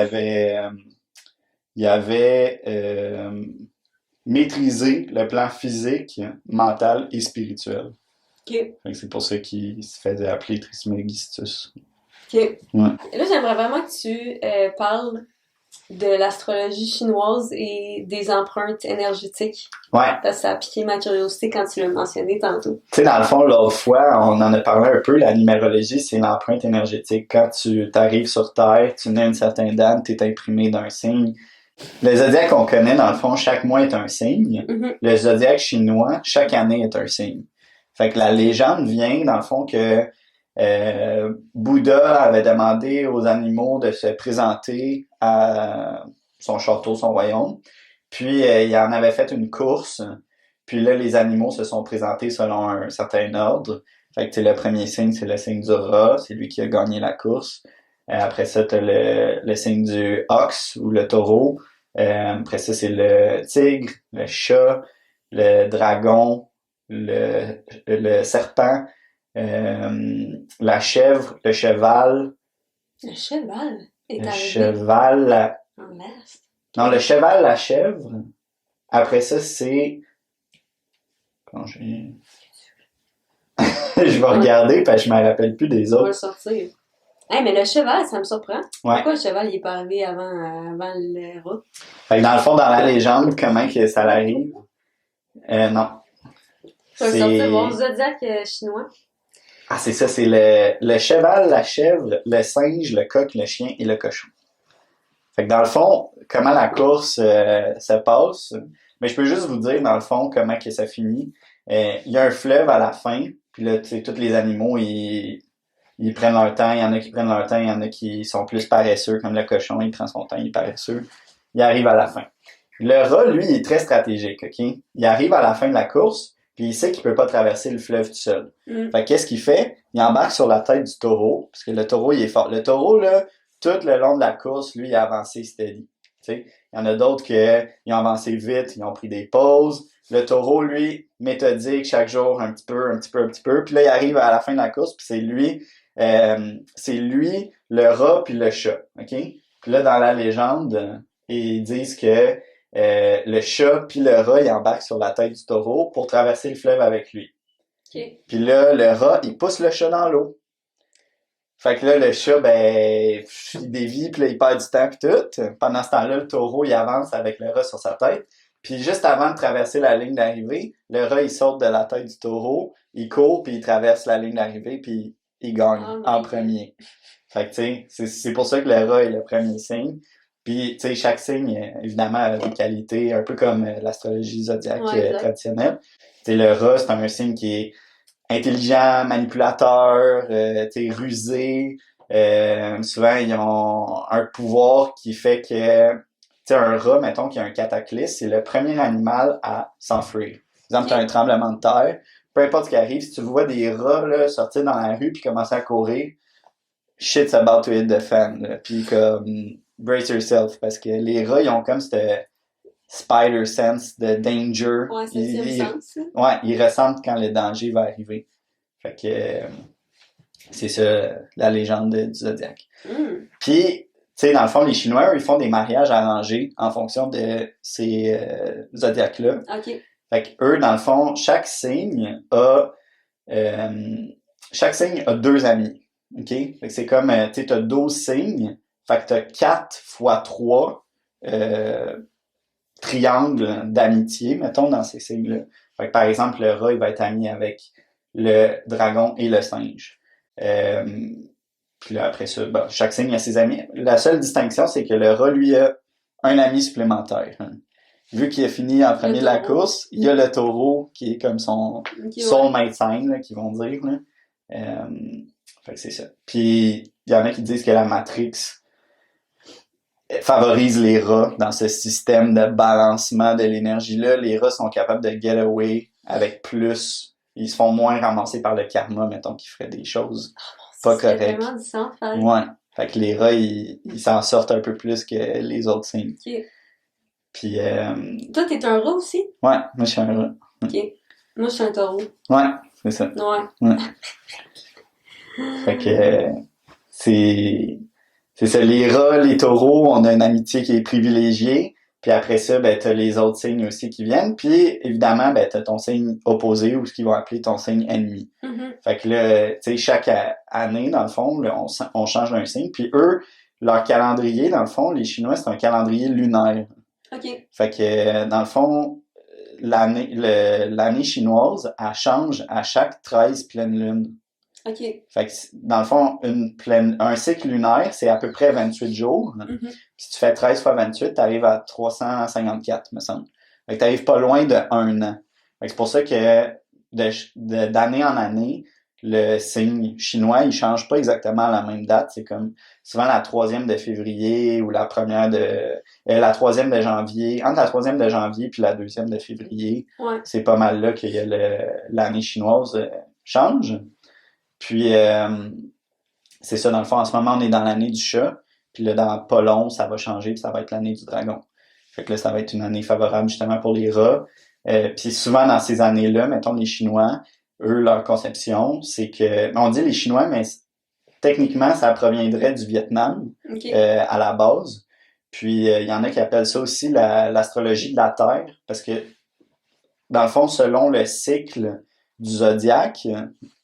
avait maîtrisé le plan physique, mental et spirituel. Ok, Fait que c'est pour ça qu'il se faisait appeler Trismegistus. ok. Ouais. Et là, j'aimerais vraiment que tu parles de l'astrologie chinoise et des empreintes énergétiques. Ouais. Parce que ça a piqué ma curiosité quand tu l'as mentionné tantôt. Tu sais, dans le fond, l'autre fois, on en a parlé un peu, la numérologie, c'est l'empreinte énergétique. Quand tu t'arrives sur Terre, tu nais une certaine date, tu es imprimé d'un signe. Le zodiaque qu'on connaît, dans le fond, chaque mois est un signe. Mhm. Le zodiaque chinois, chaque année est un signe. Fait que la légende vient, dans le fond, que Bouddha avait demandé aux animaux de se présenter à son château, son royaume. Puis, il en avait fait une course. Puis là, les animaux se sont présentés selon un certain ordre. Fait que, le premier signe, c'est le signe du rat. C'est lui qui a gagné la course. Après ça, t'as le signe du ox ou le taureau. Après ça, c'est le tigre, le chat, le dragon, le serpent, la chèvre, le cheval. Le cheval est Le arrivé cheval, en masse. non, le cheval, la chèvre. Après ça, c'est... Quand j'ai... Je vais regarder parce que je me rappelle plus des On va le autres. sortir. Hey, mais le cheval, ça me surprend. Ouais. Pourquoi le cheval, il est pas arrivé avant le rat? Fait que dans le fond, dans la légende, comment que ça l'arrive? Non. Tu vas le C'est... sortir, bon, zodiaque chinois. Ah, c'est ça, c'est le cheval, la chèvre, le singe, le coq, le chien et le cochon. Fait que dans le fond, comment la course se passe, mais je peux juste vous dire, dans le fond, comment que ça finit. Il y a un fleuve à la fin, puis là, tu sais, tous les animaux, ils prennent leur temps, il y en a qui prennent leur temps, il y en a qui sont plus paresseux, comme le cochon, il prend son temps, il est paresseux. Il arrive à la fin. Le rat, lui, il est très stratégique, OK? Il arrive à la fin de la course, puis il sait qu'il peut pas traverser le fleuve tout seul. Mm. Fait que qu'est-ce qu'il fait? Il embarque sur la tête du taureau, parce que le taureau, il est fort. Le taureau, là, tout le long de la course, lui, il a avancé steady. T'sais? Il y en a d'autres qui ont avancé vite, ils ont pris des pauses. Le taureau, lui, méthodique, chaque jour, un petit peu, un petit peu, un petit peu. Puis là, il arrive à la fin de la course, puis c'est lui, le rat, puis le chat. OK? Puis là, dans la légende, ils disent que le chat puis le rat, ils embarquent sur la tête du taureau pour traverser le fleuve avec lui. Okay. Puis là, le rat, il pousse le chat dans l'eau. Fait que là, le chat, ben, il dévie, puis là, il perd du temps, puis tout. Pendant ce temps-là, le taureau, il avance avec le rat sur sa tête. Puis juste avant de traverser la ligne d'arrivée, le rat, il saute de la tête du taureau, il court, puis il traverse la ligne d'arrivée, puis il gagne en premier. Fait que, tu sais, c'est pour ça que le rat est le premier signe. Puis, tu sais, chaque signe, évidemment, a des qualités, un peu comme l'astrologie zodiaque traditionnelle. Tu sais, le rat, c'est un signe qui est intelligent, manipulateur, tu sais, rusé. Souvent, ils ont un pouvoir qui fait que, tu sais, un rat, mettons, qui a un cataclysme, c'est le premier animal à s'enfuir. Par exemple, tu as un tremblement de terre, peu importe ce qui arrive, si tu vois des rats là, sortir dans la rue puis commencer à courir, shit's about to hit the fan. Là. Puis comme, brace yourself, parce que les rats, ils ont comme cette spider sense de danger. Ouais, c'est sens. Ouais, ils ressentent quand le danger va arriver. Fait que c'est ça, la légende du zodiaque. Mm. Puis, tu sais, dans le fond, les Chinois, eux, ils font des mariages arrangés en fonction de ces zodiaques-là. OK. Fait que eux, dans le fond, chaque signe a 2 amis. OK? Fait que c'est comme, tu sais, t'as 12 signes. Fait que t'as 4 fois 3 triangles d'amitié, mettons, dans ces signes-là. Fait que, par exemple, le rat, il va être ami avec le dragon et le singe. Puis là, après ça, bon, chaque signe a ses amis. La seule distinction, c'est que le rat, lui, a un ami supplémentaire. Hein. Vu qu'il a fini en premier de la course, il y a le taureau qui est comme son soulmate sign, là, qu'ils vont dire. Là. Fait que c'est ça. Puis, il y en a qui disent que la Matrix favorise les rats dans ce système de balancement de l'énergie-là. Les rats sont capables de get away avec plus. Ils se font moins ramasser par le karma, mettons, qu'ils feraient des choses pas C'est correct. vraiment différent, pareil. Ouais. Fait que les rats, ils s'en sortent un peu plus que les autres signes. Ok. Puis, Toi, t'es un rat aussi? ouais, moi, je suis un rat. Ok. Moi, je suis un taureau. Ouais, c'est ça. Ouais. Ouais. Fait que, c'est ça. Les rats, les taureaux, on a une amitié qui est privilégiée. Puis après ça, ben, t'as les autres signes aussi qui viennent. Puis, évidemment, ben, t'as ton signe opposé ou ce qu'ils vont appeler ton signe ennemi. Mhm. Fait que là, tu sais, chaque année, dans le fond, là, on change d'un signe. Puis eux, leur calendrier, dans le fond, les Chinois, c'est un calendrier lunaire. Ok. Fait que, dans le fond, l'année chinoise, elle change à chaque 13 pleines lunes. Ok. Fait que, dans le fond, un cycle lunaire, c'est à peu près 28 jours. Mhm. Si tu fais 13 fois 28, t'arrives à 354, me semble. Fait que t'arrives pas loin de 1 an. Fait que c'est pour ça que d'année en année, le signe chinois, il change pas exactement à la même date. C'est comme souvent la 3e de février ou la 3e de janvier. Entre la 3e de janvier puis la 2e de février, Ouais. c'est pas mal là que l'année chinoise change. Puis, c'est ça, dans le fond, en ce moment, on est dans l'année du chat. Puis là, dans pas long, ça va changer, puis ça va être l'année du dragon. Fait que là, ça va être une année favorable justement pour les rats. Puis souvent, dans ces années-là, mettons les Chinois, eux, leur conception, c'est que... On dit les Chinois, mais techniquement, ça proviendrait du Vietnam Ok. à la base. Puis, il y en a qui appellent ça aussi l'astrologie de la Terre, parce que, dans le fond, selon le cycle du zodiaque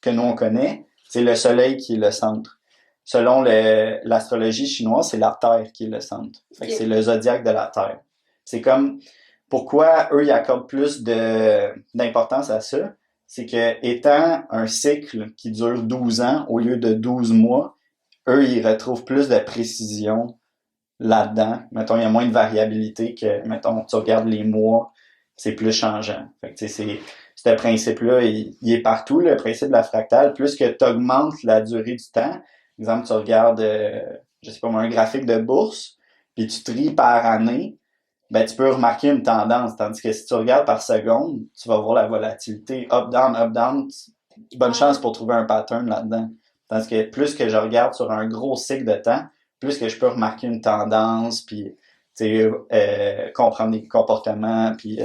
que nous, on connaît, c'est le soleil qui est le centre. Selon l'astrologie chinoise, c'est la Terre qui est le centre. Fait que c'est le zodiaque de la Terre. C'est comme, pourquoi eux, ils accordent plus d'importance à ça? C'est que, étant un cycle qui dure 12 ans au lieu de 12 mois, eux, ils retrouvent plus de précision là-dedans. Mettons, il y a moins de variabilité que, mettons, tu regardes les mois, c'est plus changeant. Fait que, tu sais, ce principe-là, il est partout, le principe de la fractale. Plus que tu augmentes la durée du temps, par exemple, tu regardes, je sais pas moi, un graphique de bourse, puis tu tries par année, ben, tu peux remarquer une tendance. Tandis que si tu regardes par seconde, tu vas voir la volatilité up, down. Bonne chance pour trouver un pattern là-dedans. Tandis que plus que je regarde sur un gros cycle de temps, plus que je peux remarquer une tendance, puis comprendre des comportements, puis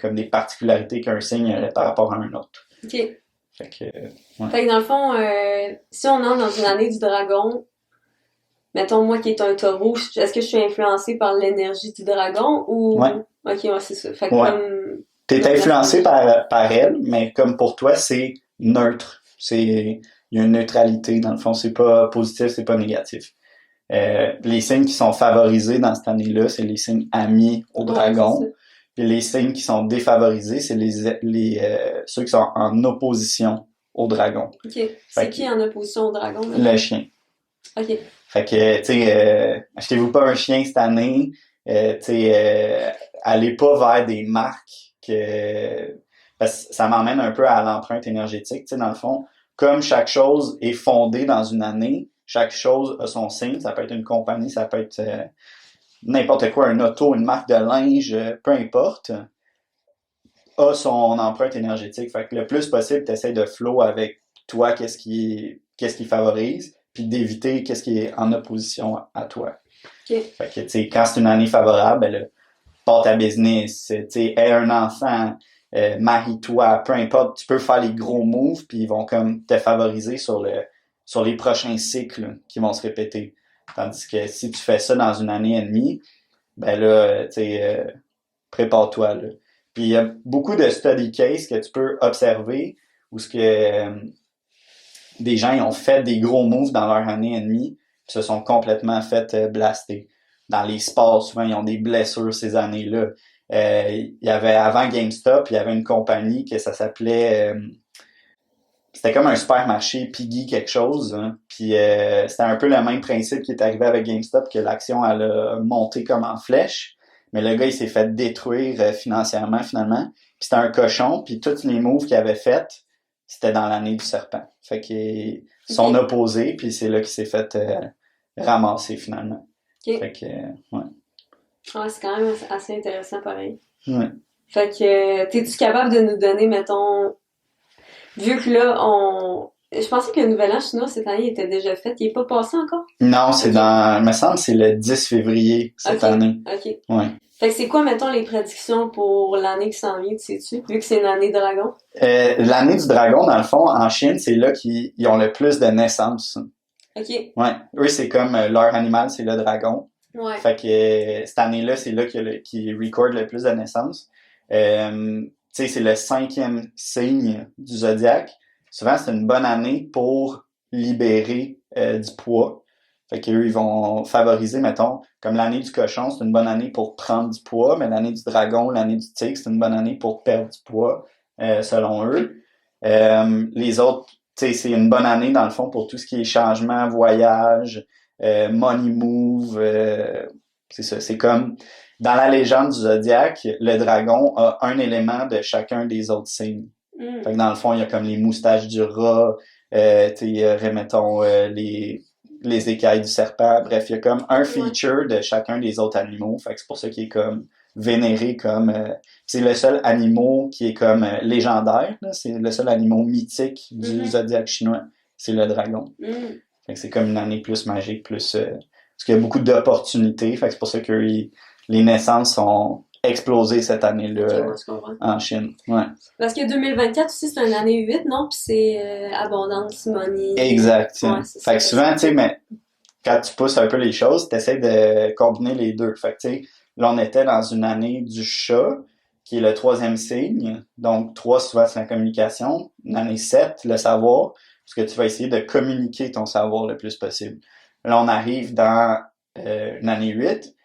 comme des particularités qu'un signe aurait par rapport à un autre. Ok. Fait que, ouais. Fait que dans le fond, si on entre dans une année du dragon, mettons moi qui est un taureau, est-ce que je suis influencée par l'énergie du dragon ou... Ouais. Ok, ouais, c'est ça. Fait que Ouais. comme... T'es influencé par elle, mais comme pour toi, c'est neutre. Il y a une neutralité, dans le fond, c'est pas positif, c'est pas négatif. Les signes qui sont favorisés dans cette année-là, c'est les signes amis au dragon. Ouais, Puis les signes qui sont défavorisés, c'est ceux qui sont en opposition au dragon. ok. C'est qui en opposition au dragon? Le chien. Ok. Fait que, tu sais, achetez-vous pas un chien cette année. Tu sais, allez pas vers des marques parce que ça m'emmène un peu à l'empreinte énergétique. Tu sais, dans le fond, comme chaque chose est fondée dans une année, chaque chose a son signe. Ça peut être une compagnie, ça peut être n'importe quoi, un auto, une marque de linge, peu importe, a son empreinte énergétique. Fait que le plus possible, tu essaies de flow avec toi, qu'est-ce qui favorise, puis d'éviter qu'est-ce qui est en opposition à toi. Ok. Fait que, tu sais, quand c'est une année favorable, ben là, pars ta business, tu sais, aie un enfant, marie-toi, peu importe, tu peux faire les gros moves, puis ils vont comme te favoriser sur les prochains cycles qui vont se répéter. Tandis que si tu fais ça dans une année et demie, ben là, tu sais, prépare-toi, là. Puis il y a beaucoup de study cases que tu peux observer où ce que des gens ils ont fait des gros moves dans leur année et demie, puis se sont complètement fait blaster. Dans les sports, souvent, ils ont des blessures ces années-là. Il y avait, avant GameStop, il y avait une compagnie que ça s'appelait... c'était comme un supermarché Piggy quelque chose. Hein. Puis c'était un peu le même principe qui est arrivé avec GameStop, que l'action, elle a monté comme en flèche. Mais le gars, il s'est fait détruire financièrement, finalement. Puis c'était un cochon, puis tous les moves qu'il avait fait, c'était dans l'année du serpent. Fait qu'ils sont opposés, puis c'est là qu'il s'est fait ramasser, finalement. Ok. Fait que, ouais. Ouais, c'est quand même assez intéressant, pareil. Ouais. Fait que, t'es-tu capable de nous donner, mettons... Vu que là, Je pensais que le Nouvel An chinois cette année était déjà fait. Il est pas passé encore? Non, c'est Ok. il me semble que c'est le 10 février cette Ok, année. ok. Ouais. Fait que c'est quoi, mettons, les prédictions pour l'année qui s'en vient, tu sais-tu? Vu que c'est une année dragon. L'année du dragon, dans le fond, en Chine, c'est là qu'ils ils ont le plus de naissances. Ok. Ouais. Eux, c'est comme leur animal, c'est le dragon. Ouais. Fait que cette année-là, c'est là qu'ils recordent le plus de naissances. Tu sais, c'est le 5e signe du zodiaque. Souvent, c'est une bonne année pour libérer du poids. Fait qu'eux, ils vont favoriser, mettons, comme l'année du cochon, c'est une bonne année pour prendre du poids, mais l'année du dragon, l'année du tigre, c'est une bonne année pour perdre du poids, selon eux. Les autres, tu sais, c'est une bonne année, dans le fond, pour tout ce qui est changement, voyage, money move, c'est ça. C'est comme, dans la légende du zodiaque, le dragon a un élément de chacun des autres signes. Mm. Fait que dans le fond, il y a comme les moustaches du rat, tu sais, remettons, les écailles du serpent. Bref, il y a comme un feature de chacun des autres animaux. Fait que c'est pour ça qu'il est comme vénéré comme... c'est le seul animal qui est comme légendaire. Là. C'est le seul animal mythique du zodiaque chinois. C'est le dragon. Fait que c'est comme une année plus magique, plus... parce qu'il y a beaucoup d'opportunités. Fait que c'est pour ça que les naissances sont explosées cette année-là Ok, ouais, je comprends. en Chine. Ouais. Parce que 2024 aussi, c'est une année 8, non? Puis c'est abondance, money. Exact. Ouais, c'est Fait ça. que souvent, tu sais, mais quand tu pousses un peu les choses, tu essaies de combiner les deux. Fait que, tu sais, là, on était dans une année du chat, qui est le 3e signe. Donc, 3, souvent, c'est la communication. Une année 7, le savoir, parce que tu vas essayer de communiquer ton savoir le plus possible. Là, on arrive dans une année 8,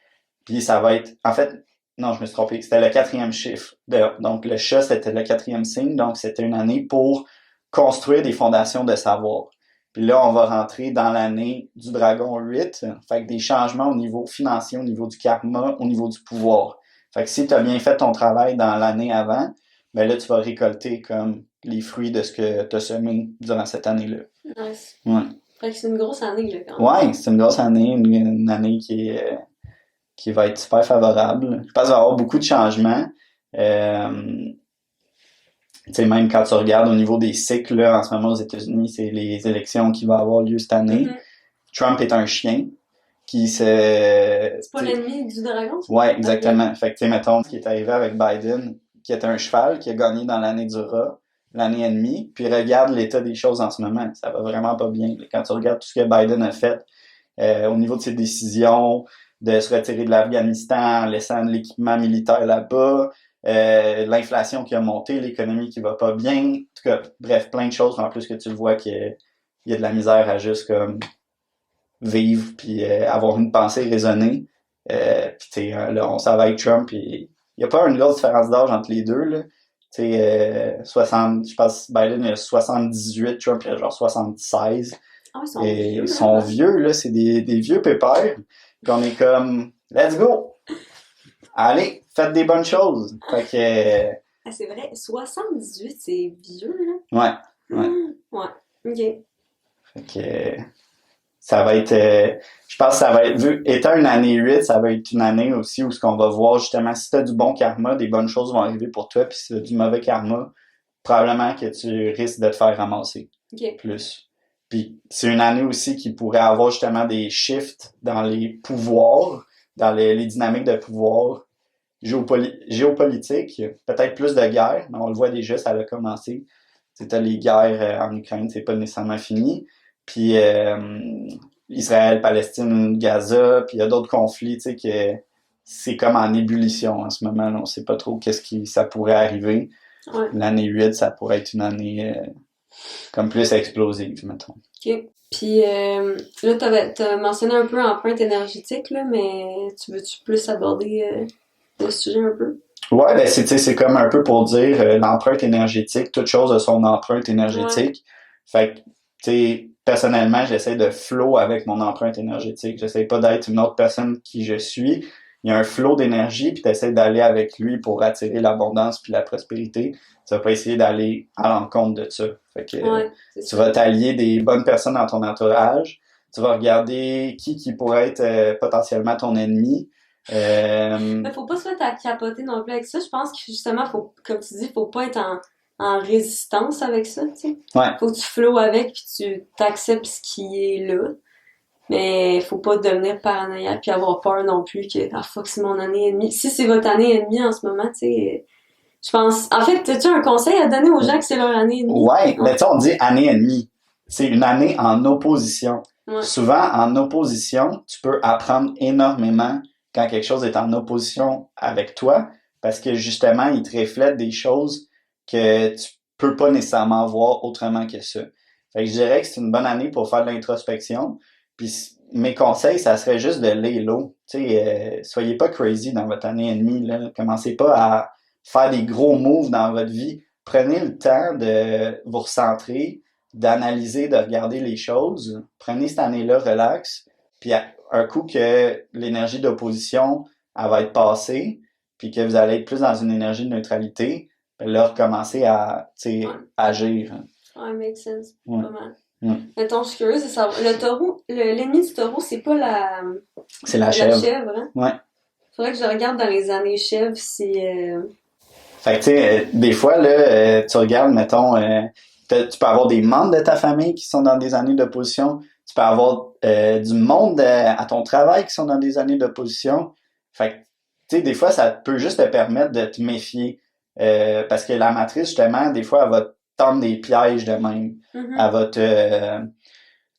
puis ça va être... En fait, non, je me suis trompé. C'était le 4e chiffre. Donc, le chat, c'était le 4e signe. Donc, c'était une année pour construire des fondations de savoir. Puis là, on va rentrer dans l'année du dragon 8. Fait que des changements au niveau financier, au niveau du karma, au niveau du pouvoir. Fait que si tu as bien fait ton travail dans l'année avant, ben là, tu vas récolter comme les fruits de ce que tu as semé durant cette année-là. Nice. Ouais. Fait que c'est une grosse année, là, quand même. Ouais, c'est une grosse année, une année qui va être super favorable. Je pense qu'il va y avoir beaucoup de changements. Tu sais, même quand tu regardes au niveau des cycles, là, en ce moment aux États-Unis, c'est les élections qui vont avoir lieu cette année. Trump est un chien qui se... C'est pas l'ennemi du dragon, ça? Ouais, exactement. Okay. Fait que, tu sais, mettons, ce qui est arrivé avec Biden, qui est un cheval, qui a gagné dans l'année du rat, l'année et demie, puis regarde l'état des choses en ce moment. Ça va vraiment pas bien. Quand tu regardes tout ce que Biden a fait, au niveau de ses décisions, de se retirer de l'Afghanistan en laissant l'équipement militaire là-bas, l'inflation qui a monté, l'économie qui va pas bien, en tout cas, bref, plein de choses en plus que tu le vois qu'il y a de la misère à juste comme vivre puis avoir une pensée raisonnée. Puis tu sais, là, on s'en va avec Trump, puis il y a pas une grosse différence d'âge entre les deux, là. Tu sais, 60, je pense Biden il a 78, Trump il a genre 76. Ah, ils sont vieux, là, c'est des vieux pépères. Puis on est comme, let's go! Allez, faites des bonnes choses. Fait que... Ah, c'est vrai, 78, c'est vieux, là. Ouais. Ouais, ok. Fait que... ça va être... je pense que ça va être... Vu, étant une année 8, ça va être une année aussi où ce qu'on va voir, justement, si t'as du bon karma, des bonnes choses vont arriver pour toi, puis si t'as du mauvais karma, probablement que tu risques de te faire ramasser. Ok. Plus. Puis c'est une année aussi qui pourrait avoir justement des shifts dans les pouvoirs, dans les dynamiques de pouvoir géopolitiques, peut-être plus de guerres, mais on le voit déjà, ça a commencé. C'était les guerres en Ukraine, c'est pas nécessairement fini. Puis Israël, Palestine, Gaza, puis il y a d'autres conflits, tu sais, que c'est comme en ébullition en ce moment. Là. On sait pas trop qu'est-ce qui ça pourrait arriver. Ouais. L'année 8, ça pourrait être une année comme plus explosive, mettons. Ok. Puis là, t'as mentionné un peu empreinte énergétique, là, mais tu veux-tu plus aborder le sujet un peu? Ouais, ben c'est comme un peu pour dire l'empreinte énergétique, toute chose a son empreinte énergétique. Ouais. Fait que, tu sais, personnellement, j'essaie de flow avec mon empreinte énergétique. J'essaie pas d'être une autre personne qui je suis. Il y a un flow d'énergie, puis tu essaies d'aller avec lui pour attirer l'abondance puis la prospérité. Tu vas pas essayer d'aller à l'encontre de ça. Fait que tu vas t'allier des bonnes personnes dans ton entourage. Tu vas regarder qui pourrait être potentiellement ton ennemi. Mais faut pas se mettre à capoter non plus avec ça. Je pense que justement, faut, comme tu dis, faut pas être en résistance avec ça, tu sais. Ouais. Faut que tu flows avec puis tu t'acceptes ce qui est là. Mais faut pas devenir paranoïaque puis avoir peur non plus que ah fuck c'est mon année et demie. Si c'est votre année et demie en ce moment, tu sais, je pense. En fait, as-tu un conseil à donner aux gens que c'est leur année et demie? Ouais, mais tu sais, on dit année et demie. C'est une année en opposition. Ouais. Souvent, en opposition, tu peux apprendre énormément quand quelque chose est en opposition avec toi, parce que justement, il te reflète des choses que tu peux pas nécessairement voir autrement que ça. Fait que je dirais que c'est une bonne année pour faire de l'introspection. Puis mes conseils, ça serait juste de lay low. Tu sais, soyez pas crazy dans votre année et demie, là. Commencez pas à faire des gros moves dans votre vie. Prenez le temps de vous recentrer, d'analyser, de regarder les choses. Prenez cette année-là, relax. Puis un coup que l'énergie d'opposition, elle va être passée, puis que vous allez être plus dans une énergie de neutralité, ben là, recommencez à, tu sais, agir. Ouais, make sense. Ouais. Pas mal. Ouais. Mettons, je suis curieuse de savoir. Le taureau, l'ennemi du taureau, c'est pas C'est la la chèvre. hein? Ouais. Faudrait que je regarde dans les années chèvres si. Fait que, tu sais, des fois, là, tu regardes, mettons, tu peux avoir des membres de ta famille qui sont dans des années d'opposition. Tu peux avoir du monde à ton travail qui sont dans des années d'opposition. Fait que, tu sais, des fois, ça peut juste te permettre de te méfier. Parce que la matrice, justement, des fois, elle va te tendre des pièges de même. Mm-hmm. Elle va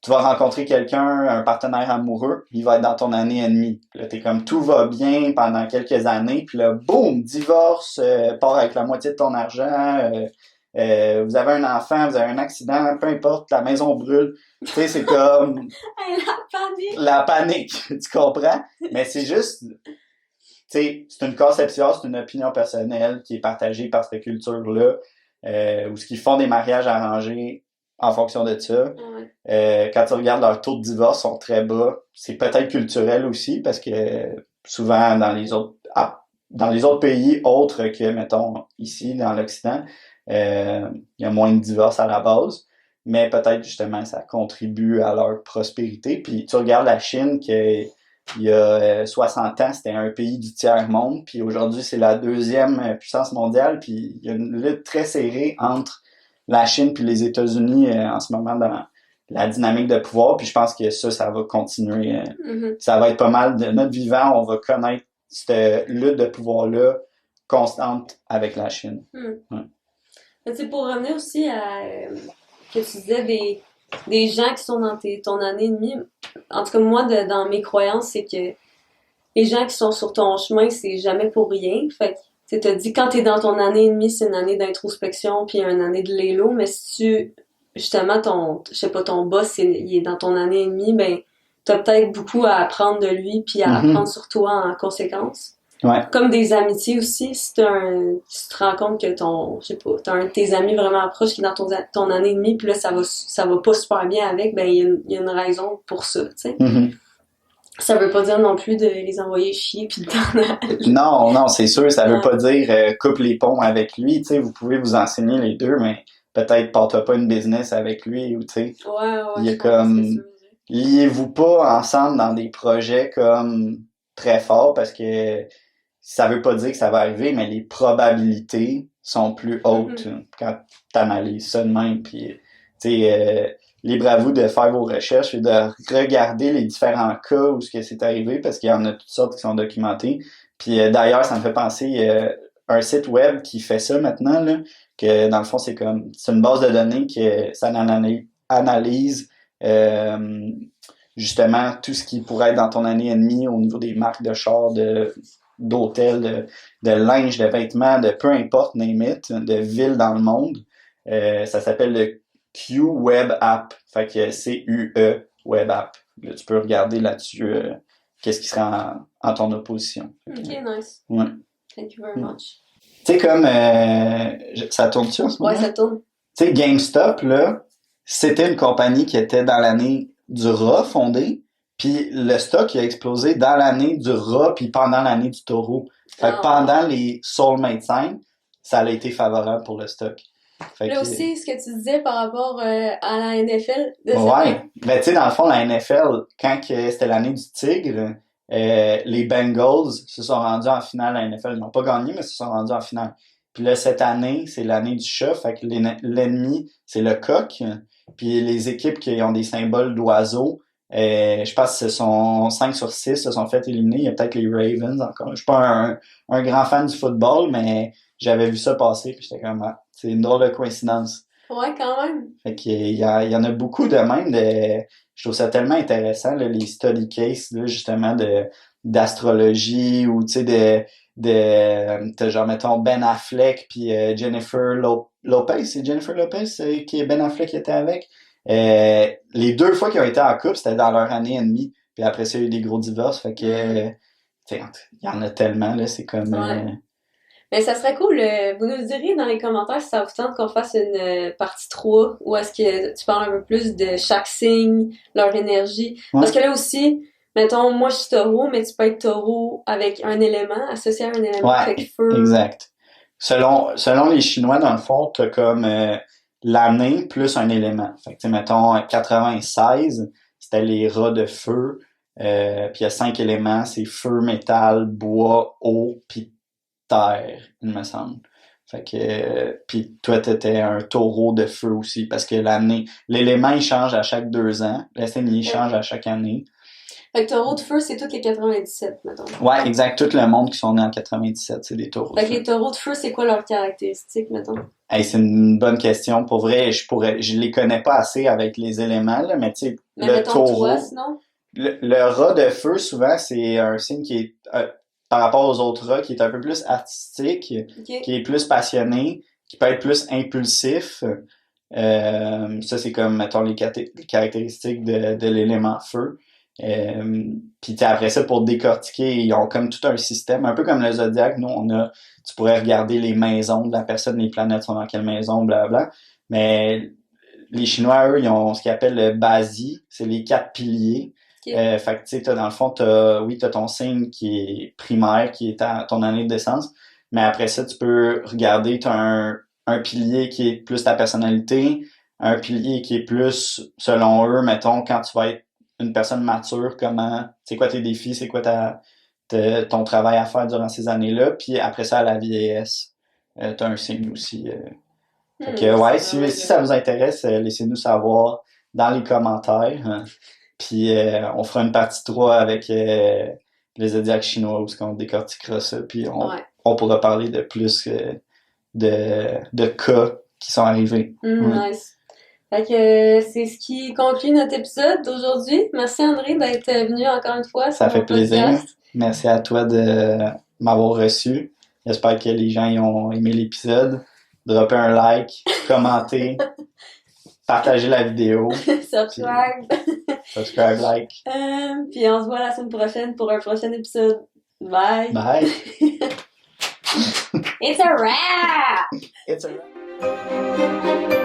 tu vas rencontrer quelqu'un, un partenaire amoureux, il va être dans ton année et demie. Puis là, t'es comme, tout va bien pendant quelques années, puis là, boum, divorce, part avec la moitié de ton argent, vous avez un enfant, vous avez un accident, peu importe, la maison brûle. Tu sais, c'est comme... Hey, la panique! La panique, tu comprends? Mais c'est juste... Tu sais, c'est une conception, c'est une opinion personnelle qui est partagée par cette culture-là, où ce qu'ils font des mariages arrangés en fonction de ça. Ouais. Quand tu regardes leurs taux de divorce sont très bas. C'est peut-être culturel aussi parce que souvent dans les autres pays autres que, mettons, ici, dans l'Occident, il y a moins de divorces à la base. Mais peut-être justement ça contribue à leur prospérité. Puis tu regardes la Chine que il y a 60 ans, c'était un pays du tiers-monde, puis aujourd'hui, c'est la deuxième puissance mondiale, puis il y a une lutte très serrée entre la Chine puis les États-Unis en ce moment dans la dynamique de pouvoir, puis je pense que ça va continuer. Mm-hmm. Ça va être pas mal de notre vivant, on va connaître cette lutte de pouvoir-là constante avec la Chine. Ouais. Mais tu sais, pour revenir aussi à que tu disais des gens qui sont dans ton année et demie, en tout cas moi, dans mes croyances, c'est que les gens qui sont sur ton chemin, c'est jamais pour rien. Fait que tu t'as dit quand t'es dans ton année et demie, c'est une année d'introspection puis une année de l'élo, mais si tu justement ton boss il est dans ton année et demie, ben t'as peut-être beaucoup à apprendre de lui puis à apprendre sur toi en conséquence. Ouais. Comme des amitiés aussi, si tu te rends compte que t'as un de tes amis vraiment proche qui est dans ton année et demie, puis là ça va pas super bien avec, ben il y a une raison pour ça, tu sais. Mm-hmm. Ça veut pas dire non plus de les envoyer chier puis de t'en Non, c'est sûr, ça veut pas dire coupe les ponts avec lui, tu sais, vous pouvez vous enseigner les deux, mais peut-être porte pas une business avec lui, ou tu sais. Ouais, il y a comme liez-vous pas ensemble dans des projets comme très forts parce que ça veut pas dire que ça va arriver, mais les probabilités sont plus hautes quand t'analyses ça de même, puis tu sais libre à vous de faire vos recherches et de regarder les différents cas où ce que c'est arrivé parce qu'il y en a toutes sortes qui sont documentés. Puis d'ailleurs, ça me fait penser un site web qui fait ça maintenant là, que dans le fond c'est une base de données que ça analyse justement tout ce qui pourrait être dans ton année et demie au niveau des marques de chars, d'hôtels, de linge, de vêtements, de peu importe, name it, de villes dans le monde. Ça s'appelle le Q Web App. Fait que C-U-E Web App. Là, tu peux regarder là-dessus qu'est-ce qui sera en ton opposition. Ok, nice. Ouais. Thank you very much. Tu sais, comme ça tourne-tu en ce moment? Ouais, ça tourne. Tu sais, GameStop, là, c'était une compagnie qui était dans l'année du rat fondée, puis le stock a explosé dans l'année du rat, puis pendant l'année du taureau. Fait que pendant les Soulmate 5, ça a été favorable pour le stock. Fait là aussi, ce que tu disais par rapport à la NFL. Ouais. Ben, tu sais, dans le fond, la NFL, quand c'était l'année du tigre, les Bengals se sont rendus en finale à la NFL. Ils n'ont pas gagné, mais se sont rendus en finale. Puis là, cette année, c'est l'année du chat, fait que l'ennemi, c'est le coq. Puis les équipes qui ont des symboles d'oiseaux, je pense que ce sont 5 sur 6 se sont fait éliminer. Il y a peut-être les Ravens encore. Je suis pas un grand fan du football, mais j'avais vu ça passer, puis j'étais comme, ah, c'est une drôle de coïncidence. Ouais, quand même. Fait qu'il y en a beaucoup de même. Je trouve ça tellement intéressant, là, les study cases, là, justement, d'astrologie ou, tu sais, t'as genre, mettons, Ben Affleck puis Jennifer Lopez. C'est Jennifer Lopez qui est Ben Affleck qui était avec. Les 2 fois qu'ils ont été en couple, c'était dans leur année et demie. Puis après ça, il y a eu des gros divorces. Fait que, tu sais, il y en a tellement, là, c'est comme... Ouais. Mais ça serait cool, vous nous diriez dans les commentaires si ça vous tente qu'on fasse une partie 3 où est-ce que tu parles un peu plus de chaque signe, leur énergie. Ouais. Parce que là aussi, mettons, moi je suis taureau, mais tu peux être taureau avec un élément, associé à un élément, Ouais, fait que feu. exact. Selon les Chinois, dans le fond, t'as comme l'année plus un élément. Fait que, tu sais, mettons, 96, c'était les rats de feu. Puis il y a 5 éléments, c'est feu, métal, bois, eau, puis terre, il me semble. Fait que, puis toi, t'étais un taureau de feu aussi, parce que l'élément, il change à chaque 2 ans. Le signe, il change à chaque année. Fait que taureau de feu, c'est toutes les 97, mettons. Ouais, exact. Tout le monde qui sont nés en 97, c'est des taureaux. Fait que les taureaux de feu, c'est quoi leurs caractéristiques, mettons? Hey, c'est une bonne question. Pour vrai, je les connais pas assez avec les éléments, là, mais tu sais, Mais le mettons taureau. toi, sinon? Le rat de feu, souvent, c'est un signe qui est, par rapport aux autres rats, qui est un peu plus artistique, Ok. qui est plus passionné, qui peut être plus impulsif. Ça, c'est comme, mettons, les caractéristiques de l'élément feu. Puis après ça, pour décortiquer, ils ont comme tout un système, un peu comme le zodiaque. Nous, tu pourrais regarder les maisons de la personne, les planètes sont dans quelle maison, blablabla. Mais les Chinois, eux, ils ont ce qu'ils appellent le Bazi, c'est les 4 piliers. Ok. Fait que tu sais, dans le fond, t'as ton signe qui est primaire, qui est ton année de naissance. Mais après ça, tu peux regarder, t'as un pilier qui est plus ta personnalité, un pilier qui est plus, selon eux, mettons, quand tu vas être une personne mature, c'est quoi tes défis, c'est quoi ton travail à faire durant ces années-là. Puis après ça, à la vieillesse, t'as un signe aussi. Fait que, ouais, si ça vous intéresse, laissez-nous savoir dans les commentaires. Hein. Puis on fera une partie 3 avec les zodiacs chinois où on décortiquera ça. Puis on pourra parler de plus de cas qui sont arrivés. Nice. Fait que c'est ce qui conclut notre épisode d'aujourd'hui. Merci André d'être venu encore une fois. Ça fait plaisir. Merci à toi de m'avoir reçu. J'espère que les gens ont aimé l'épisode. Droppez un like, commentez, partagez la vidéo. Subscribe. Subscribe, like. Puis on se voit la semaine prochaine pour un prochain épisode. Bye. Bye. It's a wrap! It's a wrap.